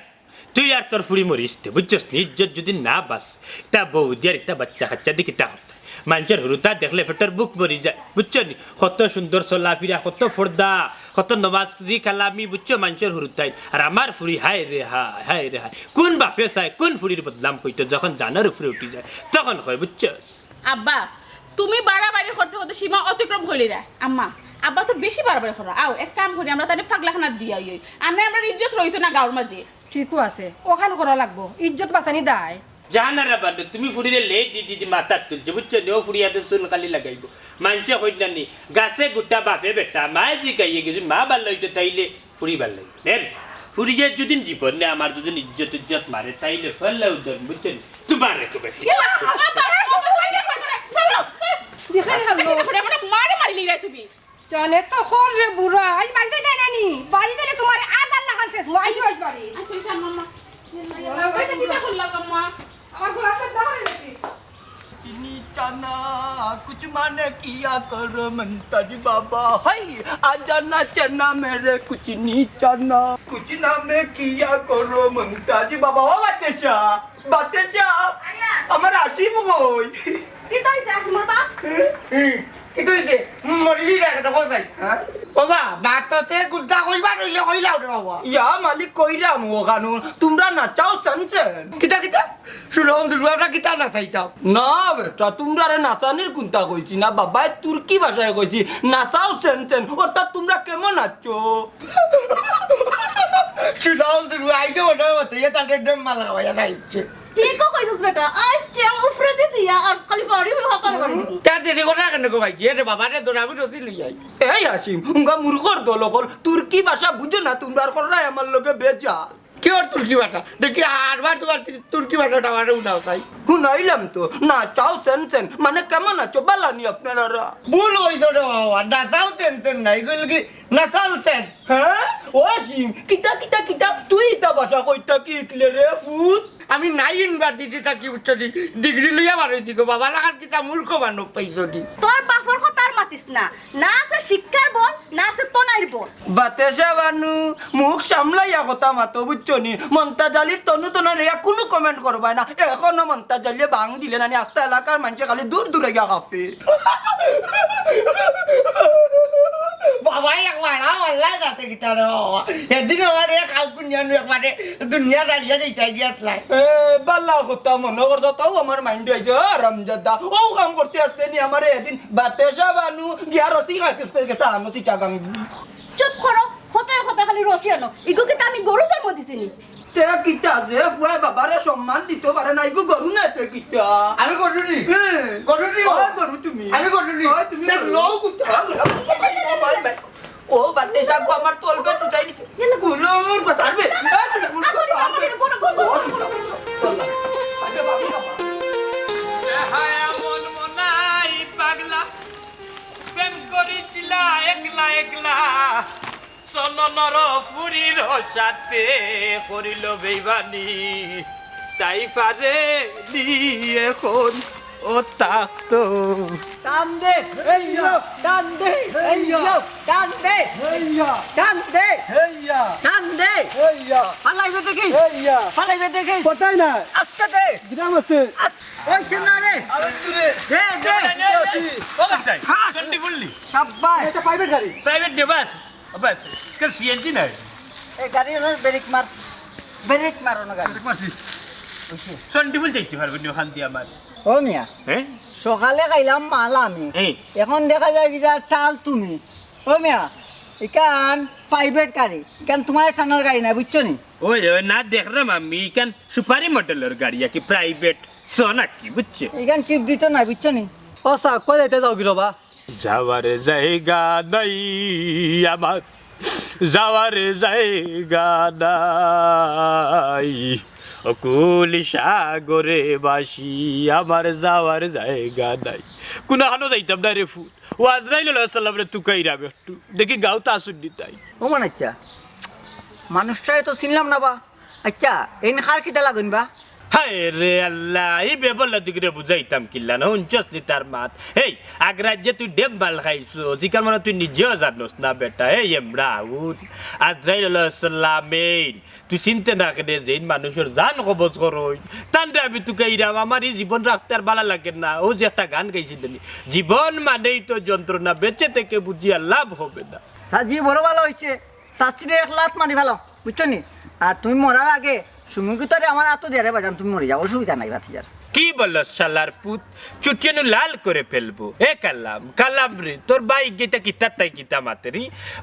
S4: তুই আর তোর ফুড়ি মরিস বুঝছস নি ইজ্জত যদি না বাস তা বউ যার তা বাচ্চা কাচ্চা দিকে তা করতে মানুষের হরুতা দেখলে ফেটার বুক মরি যায় বুঝছো নি কত সুন্দর চলাফিরা কত ফর্দা কত নমাজ কালামি বুঝছো মানুষের হরুতাই আর আমার ফুড়ি হায় রে হায় কোন বাপে চায় কোন ফুড়ির বদলাম কইতো যখন জানার উপরে উঠি যায় তখন কয় বুঝছো
S5: আব্বা তুমি বাড়াবাড়ি করতে হতে সীমা অতিক্রম হইলি রে আম্মা আব্বা তো বেশি বাড়াবাড়ি করো আও এক কাম করি আমরা তাহলে পাগলাখানা দিয়া আর না আমরা ইজ্জত রইতো না গাঁর মাঝে
S6: ঠিকও আছে ওখান করা লাগবো ইজ্জত বাঁচানি দায়
S4: জাহানারা বানু তুমি ফুড়িরে লে দি মাথা তুলছে বুঝছো নি ও ফুড়িয়াতে চুল খালি লাগাইব মানুষে কইলানি গাছে গুটা বাপে বেটা মায়ে জি গাইয়ে গেছি মা ভাল লইতে তাইলে ফুড়ি ভাল লাগবে ফুড়িয়ে যদি জীবন নে আমার যদি ইজ্জত মারে তাইলে ফেললে উদ্ধার বুঝছো নি তোমার রেখে বেটি
S5: মারে মারিলি রে তুমি
S6: জানে তো খর রে বুড়া আজ বাড়িতে দেয় নানি বাড়িতে তোমার আদার না খালছে আজ বাড়ি
S5: আচ্ছা মাম্মা ওইটা কি দেখল মাম্মা
S6: আমার ফুলা তো দাও রে
S3: চিনি চানা कुछ माने किया करो मंताज बाबा हाय आजा ना चना मेरे कुछ नहीं चाना कुछ ना मैं किया करो मंताज बाबा ओ बादशाह আমার আসিম কই
S6: কি তাইছে আসিমর বাপ
S2: কি তুই যে মরি রে একটা কোথায়
S3: হ্যাঁ
S2: বাবা নাততে গুলতা কইবা রইলে কইলাও রে বাবা
S3: ইয়া মালিক কইরাম ও কানুন তোমরা নাচাও সেনসেন
S2: কিতা কিতা শুনলাম দুর্গাটা কিতা না চাইতাম
S3: না বেটা তোমরা রে নাচানির কুন্তা কইছি না বাবা তুর্কি ভাষায় কইছি নাচাও সেনসেন অর্থাৎ তোমরা কেমন নাচো
S2: শুনলাম দুর্গা আইকে ওটা হতে তাদের ডেম মালা হইয়া দাঁড়িয়েছে
S6: ঠিক কইছস বেটা আজ টেম উফরে দি দিয়া আর খালি ফাড়ি হই হকার বাড়ি
S2: তার দেরি করে কেন গো ভাই যে বাবা রে তোরা আমি রতি লই যাই
S3: এই হাসিম উঙ্গা মুরগর দলকল তুর্কি ভাষা বুঝো না তোমরা আর করাই আমার লগে বেজাল
S2: কি ওর তুর্কি ভাষা দেখি আরবার তোমার তুর্কি ভাষাটা আমার উঠাও তাই
S3: শুনাইলাম তো নাচাও সেনসেন মানে কেমন আছো বালানি আপনারা
S2: ভুল হইতো রে বাবা নাচাও তেন নাই কইল কি নাচাল তেন
S3: হ্যাঁ ও হাসিম কিতা কিতা কিতা তুই ইতা ভাষা কইতা কি ইকলে রে ফুট
S2: আমি নাই ইউনিভার্সিটি থাকি উচ্চটি ডিগ্রি লইয়া বারইছি গো বাবা লাগার কিতা মূর্খ মানব পাইছটি
S6: তোর বাপর কথা আর মাতিস না না আছে শিক্ষার বল না আছে তনাইর বল
S3: বাতেশা বানু মুখ সামলাইয়া কথা মাতো বুঝছনি মন্তাজ আলীর তনু তনার কোনো কমেন্ট করবাই না এখনো মন্তাজ আলী বাং দিলে না আস্তা এলাকার মানুষ খালি দূর দূরে গিয়া কাফে
S2: বাবা একবার আল্লাহ রাতে কিতা রে বাবা এদিন আমার এক আউকুন জানু একবারে দুনিয়া দাঁড়িয়ে যাইতাই দিয়াতলাই
S3: বাল্লা কথা মনে করতো তাও আমার মাইন্ড হয়েছে রমজাদা ও কাম করতে আসতে নি আমার এদিন বাতেশা বানু গিয়া রসি কাছে গেছে আনো চিটাগাং
S6: চুপ করো হতায় হতায় খালি রসিয়ানো ইগোকে তো আমি গরু জন্ম দিছিনি
S3: তে কিতা যে ফুয়া বাবারে সম্মান দিতে পারে না ইগো গরু না তে কিতা
S2: আমি করুনি করুনি
S3: ও গরু তুমি
S2: আমি করুনি
S3: তুমি
S2: লোক কুত্তা
S3: ও বাতেশা গো আমার তলবে টুটাই দিছে গুলো মোর কথা আরবে
S4: হায় মন মনাই পাগলা প্রেম করিছিলা একলা একলা সননর ফুরির সাথে করিল বেইবানি তাই পারে নি এখন ও তাকতো
S1: টান দে হেইয়া টান দে হেইয়া টান দে হেইয়া টান দে হেইয়া টান দে হেইয়া ফালাইবে দেখি হেইয়া ফালাইবে দেখি কোথায় না আস্তে দে গ্রাম আস্তে ওই শোনা রে আরে দূরে দে দে
S4: ও বাচ্চা চন্ডি বললি
S1: শাবাশ
S7: এটা প্রাইভেট গাড়ি
S4: প্রাইভেট দে বাস বাস কর সিএনজি না
S1: এই গাড়ি হলো ব্রেক মারো না গাড়ি
S4: চন্ডি বল যাইতে পারবে নি ওখান দিয়ে আমার
S1: ও মিয়া
S4: হ্যাঁ
S1: সকালে খাইলাম মাল আমি
S4: এই
S1: এখন দেখা যায় কি যা টাল তুমি ও মিয়া ইকান প্রাইভেট গাড়ি ইকান তোমার টানার গাড়ি না বুঝছো নি
S4: ওই ওই না দেখলাম আমি কেন সুপারি মডেলের গাড়ি কি প্রাইভেট সোনা কি বুঝছে
S1: ইকান টিপ দিত না বুঝছো নি
S7: ও সা কই যাইতে যাও কি রবা
S4: যাওয়ার জায়গা নাই আমার যাওয়ার জায়গা নাই অকুল সাগরে বাসি আমার যাওয়ার জায়গা নাই কোনো হানো যাইতাম না রে ফুট ও আজরাইল সাল্লাম রে তুকাই রাবে একটু দেখি গাও তা শুনি তাই
S1: ও মানে আচ্ছা মানুষটারে তো চিনলাম না বা আচ্ছা এই খার কিতা লাগুন বা
S4: হায় রে আল্লাহ এই বেবল্লা দিকে বুঝাইতাম কিল্লা না হুঞ্চস নি তার মাত এই আগ্রাজ্যে তুই ডেম বাল খাইছো জিকার মানে তুই নিজেও জানোস না বেটা এই এমরাউন আজরাইল সাল্লামেন তুই চিনতে না কেন যে মানুষের জান কবজ করই তান্ডে আমি তোকে ইরাম আমার এই জীবন রাখতে আর ভালো লাগে না ও যে একটা গান গাইছিলেন জীবন মানেই তো যন্ত্রণা বেঁচে থেকে বুঝিয়া লাভ হবে না
S1: সাজি বড় ভালো হয়েছে শাস্ত্রী এক লাত মারি ভালো বুঝছো নি আর তুমি মরার আগে সুমিকুতারে আমার এত দেরে বাজান তুমি মরে যাও অসুবিধা নাই বাতিজার
S4: কি বলস শালার পুত চুটিয়ানু লাল করে ফেলবো এ কালাম কালাম রে তোর ভাই গীতা কিতা তাই কিতা মাতেরি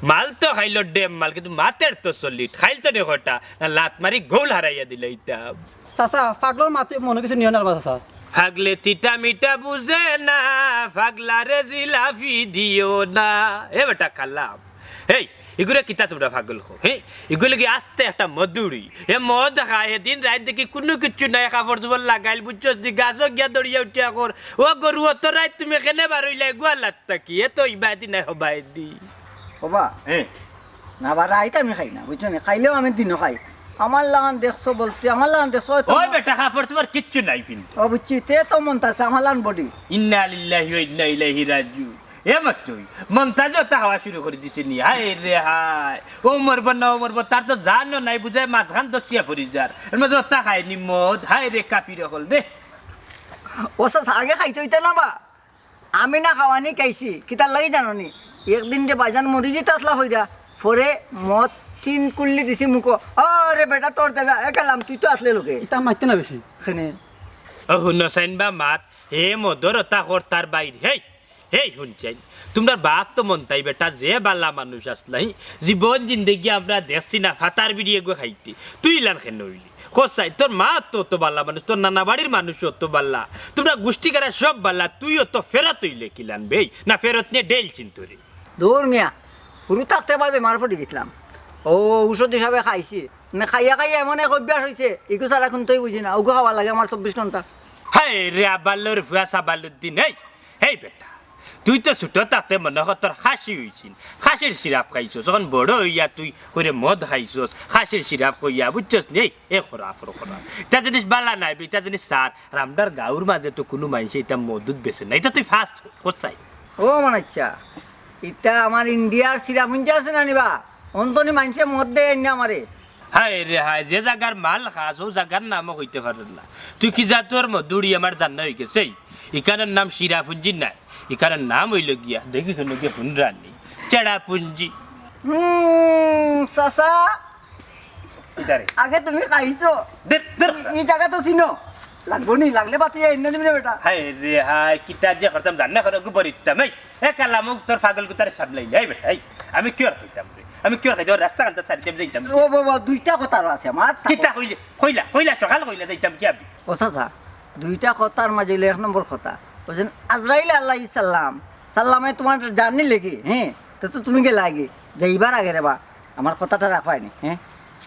S4: মাল তো খাইলো ডেম মাল কিন্তু মাতের তো সলিড খাইল তো দেখোটা লাত মারি গোল হারাইয়া দিল ইতা
S7: চাচা পাগলর মাতে মনে কিছু নিয়ন আর চাচা
S4: ফাগলে তিতা মিটা বুঝে না ফাগলারে জিলাফি দিও না এ বেটা কালাম এই এগুলো কিতা তোমরা পাগল হো হ্যাঁ এগুলো কি আস্তে একটা মধুরি এ মদ খায় দিন রাত দেখি কোনো কিছু নাই কাপড় চোপড় লাগাইল বুঝছো গাছও গিয়া দড়িয়া উঠিয়া কর ও গরু অত রাত তুমি কেনে বারইলাই গোয়ালাত থাকি এ তো ইবাদি নাই হবাই দি
S1: হবা
S4: হ্যাঁ
S1: না বা রাইত আমি খাই না বুঝছো নি খাইলেও আমি দিনও খাই আমার লাগান দেখছো বলতে আমার লাগান দেখছো
S4: ওই বেটা কাপড় চোপড় কিচ্ছু নাই কিন্তু
S1: ও বুঝছি তে তো মন্তাজ আমার লাগান বডি
S4: ইন্না লিল্লাহি ওয়া ইন্না ইলাইহি রাজিউন এ মাত্রই মন্তাজও তা হওয়া শুরু করে দিছে নি হায় রে হায় ও মরব না ও মরব তার তো জানো নাই বুঝায় মাঝখান তো চিয়া পড়ি যার এর মধ্যে তা খায় নি মদ হায় রে কাপিরে হল দে
S1: ও আগে খাইতে হইতে না বা আমি না খাওয়ানি খাইছি কিতার লাগি জানো নি একদিন যে বাইজান মরি যেতে আসলা হইরা পরে মদ 3 কুল্লি দিছি মুখো আরে বেটা তোর দেখা একালাম তুই তো আসলে লোকে
S7: এটা মারতে না বেশি
S1: এখানে
S4: হুনসাইন বা মাত হে মদরতা কর্তার বাইরে হেই হেই শুনছেন তোমরা বাপ তো মনতাই বেটা যে বালা মানুষ আসলাই জীবন জিন্দগি আমরা দেখছি না ফাতার বিড়িয়ে গো খাইতে তুই ইলান খেন হইলি কোসাই তোর মা তো বাল্লা মানুষ তোর নানা বাড়ির মানুষ অত বাল্লা তোমরা গোষ্ঠী করা সব বাল্লা তুই অত ফেরত হইলে কিলান বেই না ফেরত নিয়ে ডেল চিন্তরে
S1: দৌড় মিয়া পুরো থাকতে পারবে মারফটি গেছিলাম ও ঔষধ হিসাবে খাইছি মানে খাইয়া খাইয়া এমন এক অভ্যাস হয়েছে ইকু ছাড়া এখন তুই বুঝি না ওগো খাওয়া লাগে আমার 24 ঘন্টা
S4: হাই রে আবাল্লোর ভুয়া সাবালুদ্দিন হেই হেই বেটা তুই তো ছোট তাতে মনে হয় তোর খাসি হয়েছিল খাসির সিরাপ খাইছস যখন বড় হইয়া তুই করে মদ খাইছস খাসির সিরাপ কইয়া বুঝছস নেই এ খরাপ তা জিনিস বালা নাই তা জিনিস সার রামদার গাঁর মাঝে তো কোনো মানুষ এটা মদুদ বেছে না এটা তুই ফার্স্ট কোথায়
S1: ও মনে আচ্ছা ইটা আমার ইন্ডিয়ার সিরাপ হুঞ্জা আছে না নিবা অন্তনি মানুষে মদ দেয় না আমারে
S4: হাই রে হাই যে জায়গার মাল খাস ও জায়গার নামও হইতে পারেন না তুই কি যা তোর মধুরি আমার জানা হয়ে গেছে ইকানের নাম শিরাপুঞ্জি নাই ইকানের নাম হইল গিয়া দেখি শুনে গিয়ে হুনরানি চেড়াপুঞ্জি
S1: চাচা
S4: ইদারে
S1: আগে তুমি খাইছো এই জায়গা তো চিনো লাগবো নি লাগলে বাতি যায় এনে দিবি না বেটা
S4: হাই রে হাই কিতা যে করতাম জানা করে গুবরিতাম এই এ কালামুক তোর পাগল কুতারে সামলাই যাই বেটা আমি কি আর খাইতাম রে আমি কি আর খাইতাম রাস্তা কান্তা ছাড়ি যাইতাম
S1: ও বাবা দুইটা কথা আছে আমার
S4: কিতা কইলা সকাল কইলা যাইতাম কি আবি
S1: ও চাচা দুইটা কথার মাঝে এক নম্বর কথা বলছেন আজরাইল আল্লাহ সাল্লাম সাল্লামে তোমার জানি লেগে হ্যাঁ তো তুমি গে লাগে যাইবার আগে রে বা আমার কথাটা রাখবাইনি হ্যাঁ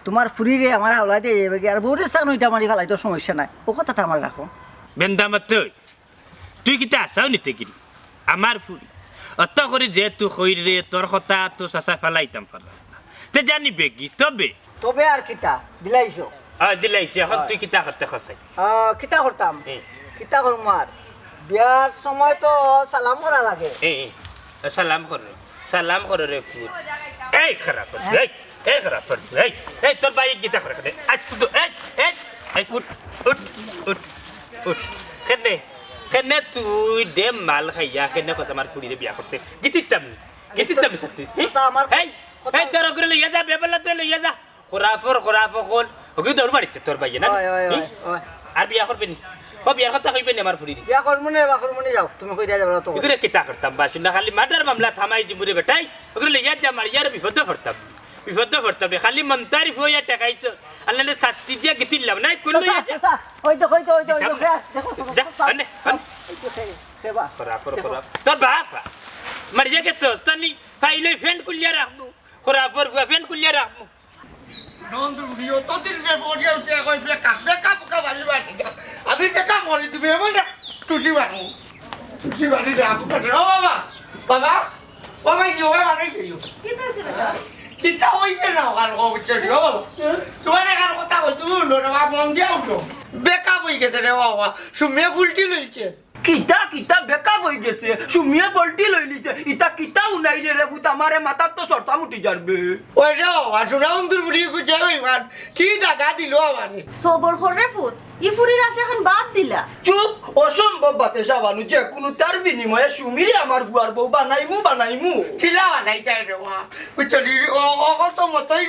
S1: তোমার ফুরি রে আমার হাওলা দিয়ে যাবে আর বউরের সান ওইটা মারি ফেলাই তো সমস্যা নাই ও কথাটা আমার রাখো
S4: বেন্দামত তুই কিতা আসাও নিতে গিরি আমার ফুরি অত করে যে তুই কই রে তোর কথা তো চাচা ফেলাইতাম তে জানিবে কি তবে
S1: আর কিতা দিলাইছো
S4: দিলাইছি এখন তুই কিতা করতে খসাই
S1: কিতা করতাম কিতা করম আর বিয়ার সময় তো সালাম করা লাগে
S4: সালাম করে রে ফুর এই খারাপ এই খারাপ এই তোর ভাই গীতা করে আজ তো এই উঠ কেনে তুই দে মাল খাইয়া কেনে কথা আমার ফুড়িরে বিয়া করতে গীতিতাম সত্যি
S1: আমার
S4: এই তোর ওগুলো লইয়া যা বেবলা তোর লইয়া যা খোরাফর কল ওকে দৌড় মারিচ্ছে তোর ভাই না আর বিয়া করবেন বিয়ার কথা কইবেন আমার ফুড়িরে
S1: বিয়া করবো না যাও তুমি কই যাবে তো
S4: ওগুলো কিতা করতাম বাসু না খালি মার্ডার মামলা থামাই দিমুরে বেটাই ওগুলো লইয়া যা মারিয়ার বিপদ পড়তাম খালি মন্তারিফ হইয়া টাকাইছ আল্লাহ শাস্তি দিয়া গিতিলাম নাই কোন লইয়া যা
S1: ওই তো
S4: তোর বাপ মারিয়া গেছ তানি ফাইলে ফ্যান কুলিয়া রাখবো খরাফর ফ্যান কুলিয়া রাখবো
S2: আমি দেখা মরি তুমি এমন টুটি বানু বাবা বাবা বাবা কি হবে মানে কিতা হইছে না আর অবচরি ও বাবা তোমার এখানে কথা কই তুমি বাবা মন দিয়া উঠো বেকা বই গেছে রে বাবা সুমে ফুলটি লইছে
S3: কিতা বেকা হয়ে গেছে সুমিয়ে পল্টি লই লিছে ইতা কিতা উনাই রে বুত আমারে মাথার তো সরতা মুটি যাবে
S2: ওই রে বাবা শোনা অন্তর বুড়ি গুছে ভাইবান কি দাগা দিল আমারে
S6: সবর করে ফুট ই ফুরির আশা এখন বাদ দিলা
S3: চুপ অসম্ভব বাতেশা বানু যে কোনো তার বিনিময়ে সুমিরে আমার বুয়ার বউ বানাইমু
S2: খিলা বানাই তাই রে বাবা বুঝলি ও তো মতই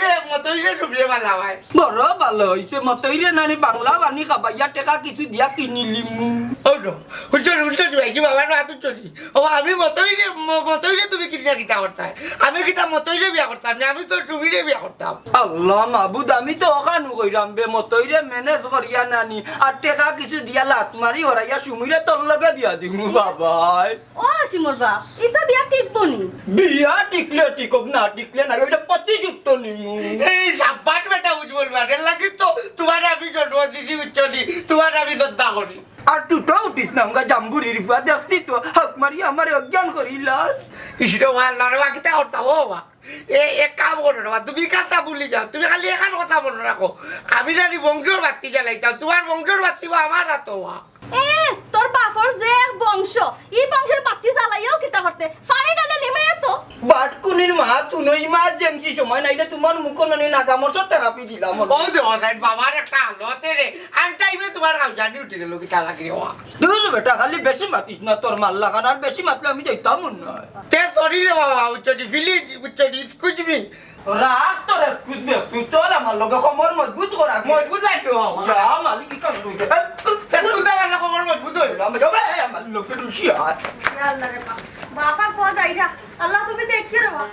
S2: রে সুবিয়ে বালা ভাই
S3: বড় ভালো হইছে মতইরে নানি বাংলা গানি খাবাইয়া টেকা কিছু দিয়া কিনিলিমু
S2: ও নো হুজুর ভাই কি বাবা না তো চলি ও আমি মতই রে তুমি কিনা কিতা করতা আমি কিতা মতই রে বিয়া করতাম না আমি তো সুবিরে বিয়া করতাম
S3: আল্লাহ মাহবুদ আমি তো ওখানু কইরাম বে মতইরে ম্যানেজ করিয়া নানি আর টেকা কিছু দিয়া লাত মারি হরাইয়া সুমিরে তোর লগে বিয়া দিমু বাবাই
S6: ও হাসিমর বাপ ইতা বিয়া টিকবো নি
S3: বিয়া টিকলে টিকক না টিকলে না ওইটা প্রতিযুক্ত নিমু
S2: এই সাব্বাত বেটা উজ্জ্বল বাড়ে লাগি তো তোমার আমি জন্ম দিছি উচ্চনি তোমার আমি শ্রদ্ধা করি
S3: আর তুতো উঠিস না উঙ্গা জাম্বুরির ফুয়া দেখছি তো হাক মারি আমার অজ্ঞান করিলাস
S2: ইসরে ভাল না রে কিতা করতা ও বা এক কাম করো না তুমি কাতা ভুলি যাও তুমি খালি এখান কথা মনে রাখো আমি জানি বংশর বাতি জ্বালাইতাম তোমার বংশর বাতি বা আমার হাত
S6: এ তোর বাপ
S8: বাফর যে বংশ এই বংশের বাতি জ্বালাইও কিতা করতে ফানি ডালে লিমাই তো
S3: বাটকুনির মা তুনো ইমার্জেন্সি সময় নাইলে তোমার মুখ নানি নাগামরসর থেরাপি দিলাম
S2: বউ দেওয়া যায় বাবার একটা আলোতে রে আন টাইমে তোমার কাউজা ডিউটি গেল কি তালা কি হওয়া
S3: দূর বেটা খালি বেশি মাতিস না তোর মাল লাগান আর বেশি মাতলে আমি যাইতাম না
S2: তে সরি রে বাবা উচ্চটি ফিলিজ উচ্চটি স্কুজমি
S3: রাগ তোর খুঁজবে তুই তোর আমার লগে খমর মজবুত করা
S2: মজবুত আইতো বাবা
S3: যা মালিক কি কাজ তুই
S2: তে তুই আমার খবর মজবুত হইল
S3: আমি যাবে আমার লোকে রুশিয়া
S8: আল্লাহ রে বাবা পর যাইরা আল্লাহ তুমি দেখিয়ে রে বাবা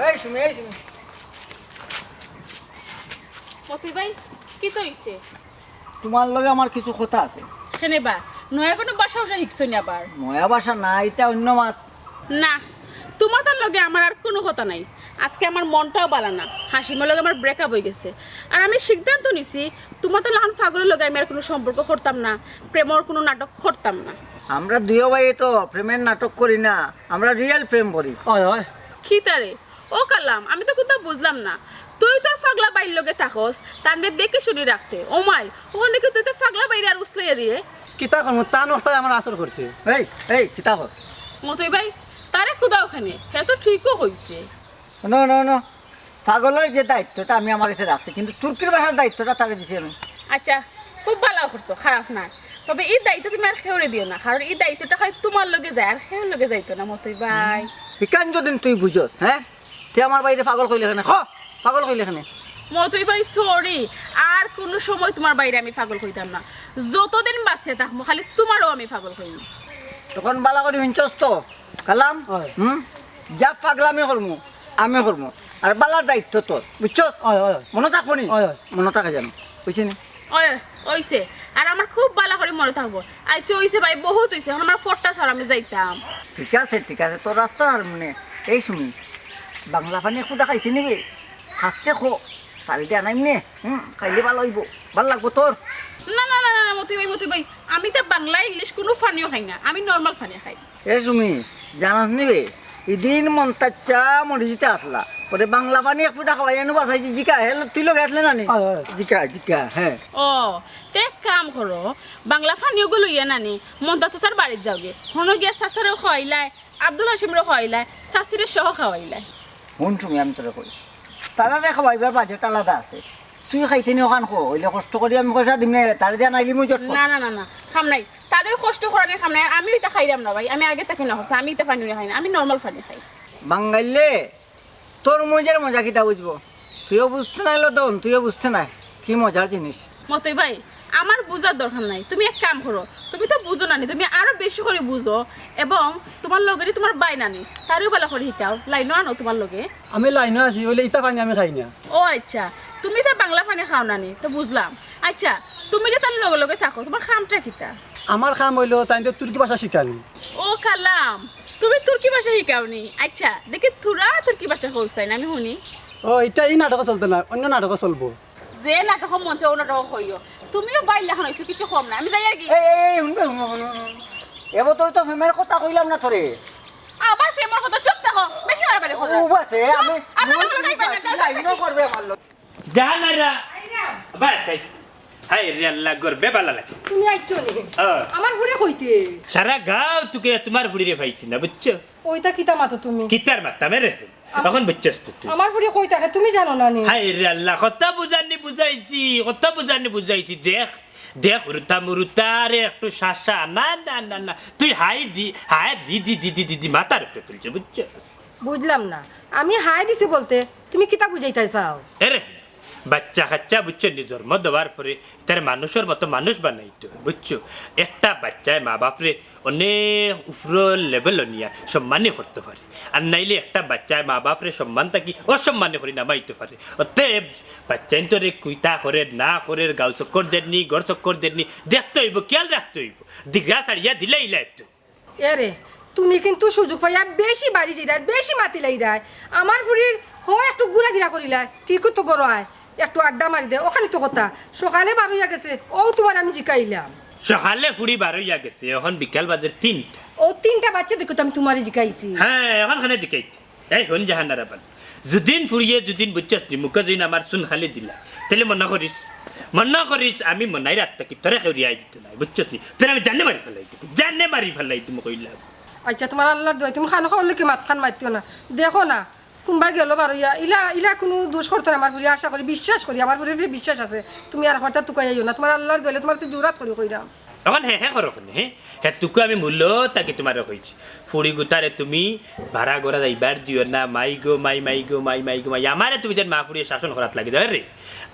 S1: এই শুনে এই শুনে
S5: মতি ভাই কি তো হইছে
S1: তোমার লগে আমার কিছু কথা আছে
S5: কেনে বা নয়া কোনো বাসা উসা শিখছনি আবার
S1: নয়া ভাষা না এটা অন্য মাত
S5: না তোমার তার লগে আমার আর কোনো কথা নাই আজকে আমার মনটাও বালা না হাসিমের লগে আমার ব্রেকআপ হয়ে গেছে আর আমি সিদ্ধান্ত নিছি তোমার তো লাহান ফাগলের লগে আমি আর কোনো সম্পর্ক করতাম না প্রেমর কোনো নাটক করতাম না
S1: আমরা দুই ভাই তো প্রেমের নাটক করি না আমরা রিয়েল প্রেম করি
S7: হয় হয়
S5: খিতারে ও কালাম আমি তো কোথাও বুঝলাম না তুই তোর ফাগলা বাইর লগে থাকস তান্ডে দেখে শুনি রাখতে ও মাই ওখান থেকে তুই তো ফাগলা বাইরে আর উসলাইয়া দিয়ে
S7: কিতা করবো তা নটাই আমার আসর করছে
S1: এই এই কিতাব
S5: মতই ভাই তারে কুদা ওখানে সে তো ঠিকও হয়েছে
S1: না না না পাগলের যে দায়িত্বটা আমি আমার কাছে রাখছি কিন্তু তুর্কির ভাষার দায়িত্বটা তাকে দিছি আমি
S5: আচ্ছা খুব ভালো করছো খারাপ না তবে এই দায়িত্ব তুমি আর খেউরে দিও না কারণ এই দায়িত্বটা হয় তোমার লগে যায় আর খেউর লগে যাইতো না মতই ভাই
S1: বিকান যদি তুই বুঝস হ্যাঁ তুই আমার বাইরে পাগল কইলে এখানে পাগল কইলে এখানে
S5: মতই ভাই সরি আর কোনো সময় তোমার বাইরে আমি পাগল কইতাম না যতদিন বাঁচিয়ে থাকবো খালি তোমারও আমি পাগল কইম
S1: তখন বালা করে শুনছস তো কালাম
S7: হয়।
S1: যা পাগলামি করমু আমি করমু আর বালার দায়িত্ব তোর বুঝছস
S7: হয় হয়
S1: মনে থাকবো নি
S7: হয়, হয়।
S1: মনে থাকে জানো বুঝছি নি
S5: ওইছে আর আমার খুব ভালো করে মনে থাকবো আচ্ছা ওইছে ভাই বহুত হইছে এখন আমার ফটটা ছাড়া আমি যাইতাম
S1: ঠিক আছে তোর রাস্তা আর মানে এই শুনি বাংলা পানি একটু দেখাইতে নিবি হাসতে খো তারি দিয়া নাই নে খাইলে ভালো হইব ভাল লাগবো তোর
S5: না না না না মতি ভাই আমি তো বাংলা ইংলিশ কোনো ফানিও খাই না আমি নর্মাল ফানি খাই
S1: এ সুমি জানাস নিবে এদিন মন্তাচ্চা মরিজিতে আসলা পরে বাংলা পানি এক ফুটা খাওয়াই এনে বাসাইছি জিকা হে তুই লোক আসলে না নি
S7: হয়, হয়।
S1: জিকা হ্যাঁ
S5: ও তে এক কাম করো বাংলা ফানিও গুলো ইয়ে নানি মন্তাজ চাচার বাড়ির যাওগে হনো গিয়া চাচারেও খাওয়াইলাই আব্দুল হাসিমেরও খাওয়াইলাই চাচিরে সহ খাওয়াইলাই
S1: শুন তুমি আমি তোরা কই তারা খাওয়াইবার বাজেট আলাদা আছে তুই খাইতে নি ওখান খো হইলে কষ্ট করি আমি পয়সা দিম না তার দিয়া নাইলি মুই যত
S5: না না না না খাম নাই তাদের কষ্ট করার খাম নাই আমি ওইটা খাইলাম না ভাই আমি আগে তাকে না করছি আমি এটা পানি খাই না আমি নর্মাল পানি খাই
S1: বাঙাইলে তোর মজার মজা কিটা বুঝবো তুইও বুঝতে নাইলো দন তুইও বুঝতে নাই কি মজার জিনিস
S5: মতই ভাই আমার বুঝার দরকার নাই তুমি এক কাম করো তুমি তো বুঝো নানি তুমি আরো বেশি করে বুঝো এবং তোমার লগেরই তোমার বাই নানি তারও বেলা করে শিকাও লাইনও আনো তোমার লগে
S7: আমি লাইনে আছি বলে ইটা পানি আমি খাই না
S5: ও আচ্ছা তুমি তো বাংলা পানি খাও নানি তো বুঝলাম আচ্ছা তুমি যে তার লগে লগে থাকো তোমার খামটা কিতা
S7: আমার কাম হইলো তাই তুর্কি ভাষা শিখানি
S5: ও কালাম তুমি তুর্কি ভাষা শিকাওনি আচ্ছা দেখি তুরা তুর্কি ভাষা কইছাই না আমি শুনি
S7: ও এটা এই নাটক চলতে না অন্য নাটক চলবো
S5: যে নাটক মঞ্চ ও নাটক হইও তুমিও বাইলে এখন হইছো কিছু কম না আমি যাই আর কি
S1: এই শুনবে এবার তোর তো ফেমের কথা কইলাম না তোরে
S5: আবার প্রেমের কথা চুপ থাকো বেশি বাড়াবাড়ি করো
S1: ও বাতে আমি
S5: আপনার কোনো নাই পাই না
S1: লাইনও করবে ভালো
S4: জাহানারা বাস এই হাই রে আল্লাহ গরবে বালা লাগে
S6: তুমি আইছো নি
S4: হ্যাঁ।
S6: আমার ঘুরে কইতে
S4: সারা গাঁও তোকে তোমার বুড়িরে পাইছি না বুঝছো
S6: ওইটা কিতা মাতো তুমি
S4: কিতার মাত্তা মেরে এখন বুঝছস তো তুই
S6: আমার ঘুরে কইতা তুমি জানো না নি
S4: হাই রে আল্লাহ কত বুঝানি বুঝাইছি দেখ মুরুতা রে একটু শাসা না না না না তুই দি মাথার উপরে তুলছে বুঝছো
S6: বুঝলাম না আমি হাই দিছি বলতে তুমি কিতা বুঝাইতে চাও
S4: এরে বাচ্চা কাচ্চা বুঝছো নি জন্ম দেওয়ার পরে তার মানুষের মতো মানুষ বানাইতো বুঝছো একটা বাচ্চায় মা বাপরে অনেক উপর লেভেল নিয়া সম্মানই করতে পারে আর নাইলে একটা বাচ্চায় মা বাপরে সম্মান থাকি অসম্মানে করে নামাইতে পারে অতএব বাচ্চাই তো রে কুইতা করে না করে গাঁও চক্কর দেননি গড় চক্কর দেননি দেখতে হইব খেয়াল রাখতে হইব দিঘা সারিয়া দিলে ইলা একটু
S6: এরে তুমি কিন্তু সুযোগ পাইয়া বেশি বাড়ি যাই বেশি মাতি লাইরাই আমার ফুরি হয় একটু ঘুরা ফিরা করিলাই ঠিক তো গড়ায় একটু আড্ডা মারি দে ওখানে তো কথা সকালে 12 হইয়া গেছে ও তোমার আমি জিকাইলাম
S4: সকালে ফুড়ি 12 হইয়া গেছে এখন বিকাল বাজে 3টা
S6: ও 3টা বাচ্চা দেখো তো আমি তোমারই জিকাইছি
S4: হ্যাঁ এখন খানে জিকাইছি এই হন জাহানারা পান যদিন ফুরিয়ে যদিন বুঝছস মুখে দিন আমার চুন খালি দিলা তাহলে মনে করিস আমি মনাই রাতটা কি তোরে খেউরিয়াই দিত না বুঝছস তোরে আমি জানে মারি ফেলাই তুমি কইলাম
S6: আচ্ছা তোমার আল্লাহর দোয়া তুমি খানো খাওয়ালে কি মাত খান মারতিও না দেখো না কোনবা গেল বারো ইলা কোনো দোষ করতো না আমার বুড়ি আশা করি বিশ্বাস করি আমার বুড়ির বিশ্বাস আছে তুমি আর হঠাৎ তুকাই আইও না তোমার আল্লাহর দোয়ালে তোমার জোরাত করি কইরাম
S4: এখন হ্যাঁ করো হ্যাঁ তোকে আমি মূল্য তাকে তোমার কইছি ফুড়ি গুতারে তুমি ভাড়া গড়া যাইবার দিও না মাই আমারে তুমি যেন মা ফুড়িয়ে শাসন করাত লাগি দেয় রে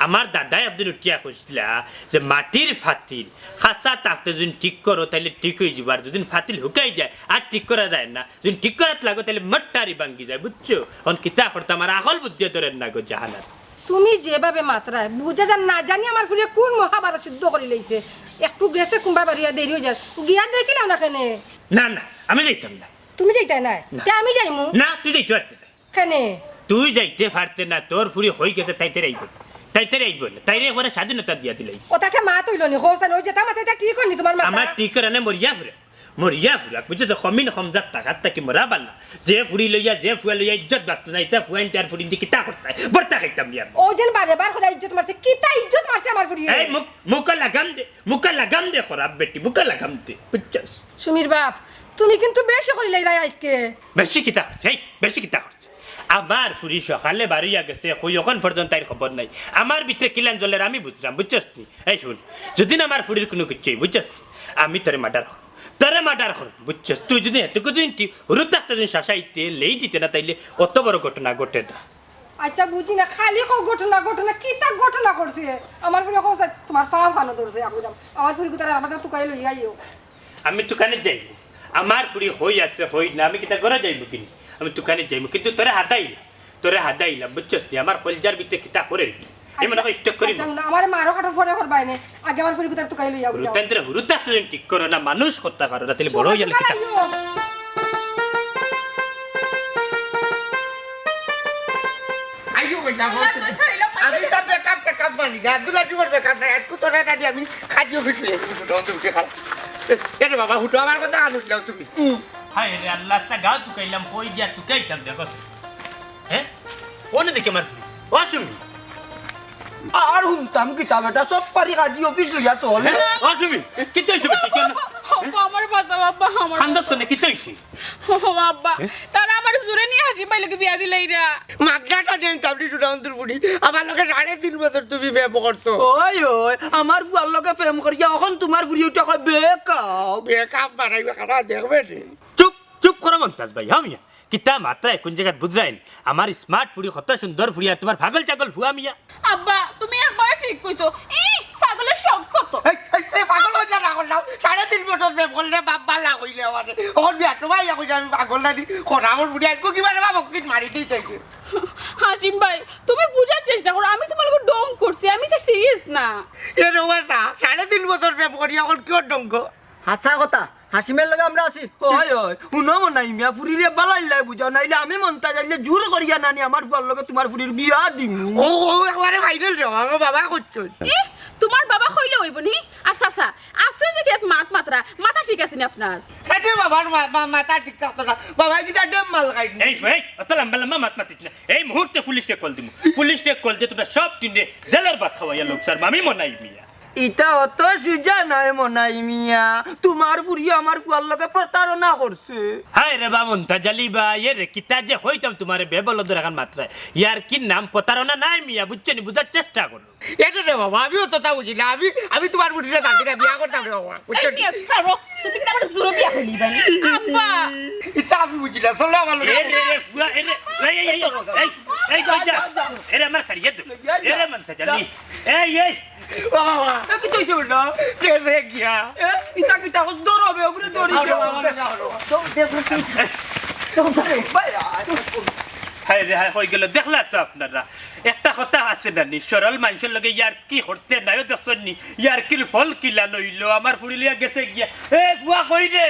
S4: আমার দাদাই একদিন উঠিয়া কইছিলা যে মাটির ফাতিল খাঁচা তাকতে যদি ঠিক করো তাহলে ঠিক হয়ে যাবার যদি ফাতিল হুকাই যায় আর ঠিক করা যায় না যদি ঠিক করাত লাগো তাহলে মট্টারি ভাঙ্গি যায় বুঝছো এখন কিতা করতে আমার আকল বুদ্ধি ধরেন না গো জাহানার
S6: তুমি যেভাবে মাত্রায় বুঝা যান না জানি আমার ফুড়িয়ে কোন মহাভারত সিদ্ধ করে লইছে একটু গেছে কোনবা বাড়িয়া দেরি হয়ে যায় গিয়া দেখিলাম না কেনে
S4: না আমি যাইতাম না
S6: তুমি যাইতাই না তে আমি যাইমু
S4: না তুই যাইতে পারতে না
S6: কেনে
S4: তুই যাইতে পারতে না তোর ফুরি হয়ে গেছে তাইতে আইব না তাইরে একবারে স্বাধীনতা দিয়া দিলাই
S6: ওটাকে মা তৈলনি হোসেন ওই যে তামাতে ঠিক করনি তোমার মা
S4: আমার ঠিক করে না মরিয়া ফুরা বুঝছো তো কমিন সমজাত টাকার তাকে মরা বাল্লা যে ফুরি লইয়া যে ফুয়া লইয়া ইজ্জত বাঁচতো না এটা ফুয়াইন তার ফুরি দিয়ে কিতা করতে বর্তা খাইতাম নিয়ে
S6: ও যেন বারে করে ইজ্জত মারছে কিতা ইজ্জত মারছে আমার ফুরি
S4: এই মুকা লাগাম দে খরাব বেটি মুকা লাগাম দে বুঝছস
S6: সুমির বাপ তুমি কিন্তু বেশি করিলাই রাই আজকে
S4: বেশি কিতা করছে আমার ফুরি সকালে বাড়িয়া গেছে কই ওখান পর্যন্ত তার খবর নাই আমার ভিতরে কিলান জলের আমি বুঝলাম বুঝছস নি এই শুন যদি আমার ফুরির কোনো কিছুই বুঝছস আমি তোরে মার্ডার কর বুঝছস তুই যদি এতটুকু যদি হুরুত থাকতে যদি শাসাইতে লেই দিতে না তাইলে অত বড় ঘটনা ঘটে না
S6: আচ্ছা বুঝি না খালি ঘটনা কিতা ঘটনা করছে আমার ফুরি কোসা তোমার ফাও ফানো ধরছে আপুরাম আমার ফুরি কোতারে আমাদের তুকাই লই আইও
S4: আমি দোকানে যাইব আমার ফুরি হই আছে হই না আমি কিতা করে যাইব কিনি আমি দোকানে যাইব কিন্তু তোরে হাদাইলাম বুঝছস আমার কলজার ভিতরে কিতা করে এই মনে হয় স্টক করি
S6: আমার মারো কাটো ফরে করবাই না আগে আমার ফুরি কোতারে তুকাই লই আইও
S4: রুতান্ত্রে হুরুতা তুই ঠিক করো না মানুষ করতে পারো না তাহলে বড় হয়ে গেলে কিতা
S2: আইও কইতা আমি তা বেকআপ বানি গা দুলা জীবন বেকআপ না একটু তোরা কাটি আমি খাজিও ফিটলে দন্ত উঠে খালা এরে বাবা হুটো আমার কথা আনুস দাও তুমি
S4: হায় রে আল্লাহ তা গাও তু কইলাম কই দিয়া তু কইতাম দেখো হ্যাঁ ওনে দেখে মার অসুমি
S3: আর হুনতাম কিতা বেটা সব পারি কাজী অফিস লইয়া চল
S4: অসুমি কি তইছে বেটি কেন
S5: আমার বাবা বাবা আমার
S4: খান্দাস কোনে কি তইছে
S5: ও বাবা তারা আমার জোরে নিয়ে হাসি পাইলো কি বিয়া দিলাইরা
S2: মাগনাটা দেন তাবড়ি সুদাউন্তুর বুড়ি আমার লগে 3.5 বছর তুমি প্রেম করছো
S3: ওই আমার বুয়ার লগে প্রেম করিয়া এখন তোমার বুড়িটা কয়
S2: বেকআপ বানাইবে খানা দেখবে
S4: চুপ করো মন্তাজ ভাই হামিয়া কিতা মাত্রা কোন জায়গা বুঝরাইন আমার স্মার্ট ফুড়ি কত সুন্দর ফুড়ি আর তোমার পাগল চাগল ফুয়া মিয়া
S5: আব্বা তুমি একবার ঠিক কইছো পাগলের শখ কত
S2: এই পাগল হয়ে যা পাগল নাও 3.5 বছর প্রেম করলে বাবা লাগ হইলে আমারে ওর বিয়া তো ভাই কই আমি পাগল না দি খরামর বুড়ি আজকে কি মানে বাবা কি মারি দিতেছে
S5: হাসিম ভাই তুমি বুঝার চেষ্টা করো আমি তোমার লোক ডং করছি আমি তো সিরিয়াস না
S2: এ রোবাটা 3.5 বছর প্রেম করি এখন কি ডঙ্গ
S1: হাসা কথা হাসিমের লগে আমরা আছি
S3: ওই শুনো মনাই মিয়া ফুরিরে বালাইলাই বুঝাও নাইলে আমি মনতা যাইলে জোর করিয়া নানি আমার বুয়ার লগে তোমার ফুরির বিয়া দিমু
S2: ও একবারে ফাইনাল রে আমার বাবা করছো
S5: তোমার বাবা কইলে হইব নি আর চাচা আপনি যে কেত মাথা ঠিক আছে নি আপনার
S2: আরে বাবার মাথা ঠিক থাকতো না বাবা কি তার ডেম মাল খাই
S4: এই অত লম্বা মাত মাতিস না এই মুহূর্তে পুলিশকে কল দিমু পুলিশকে কল দিয়ে তোমরা সব টিনে জেলার ভাত খাওয়াইয়া লোক স্যার আমি মনাই মিয়া
S3: ইটা অত সুজা নাই মনাই মিয়া তোমার বুড়ি আমার বুয়ার লগে প্রতারণা করছে
S4: হায় রে বামন তাজালি বা এ রে কিতা যে হইতাম তোমার বেবলদের এখন মাত্রায় ইয়ার কি নাম প্রতারণা নাই মিয়া বুঝছেন বুঝার চেষ্টা করো
S2: এটা রে বাবা আমিও তো তা বুঝি না আমি তোমার বুড়িরে তাকে বিয়া করতাম রে বাবা বুঝছো
S5: এই সারো তুমি কি আমার জোরে বিয়া কইলি বানি আব্বা
S2: এটা আমি বুঝি না চলো আমার
S4: এ রে ফুয়া এ রে এই কইজা এ রে আমার ছাড়িয়ে দে এ রে মন তাজালি এই
S2: বাবা
S3: কি কইছো বেটা
S2: কে রে গিয়া
S3: ইটা কিতা কস দরবে ওপরে দড়ি
S4: হায় রে হায় হয়ে গেল দেখলা তো আপনারা একটা কথা আছে না নি সরল মানুষের লগে ইয়ার কি করতে নাই দেখছেন নি ইয়ার কির ফল কিলা লইল আমার ফুরিলিয়া গেছে গিয়া এ ফুয়া কই রে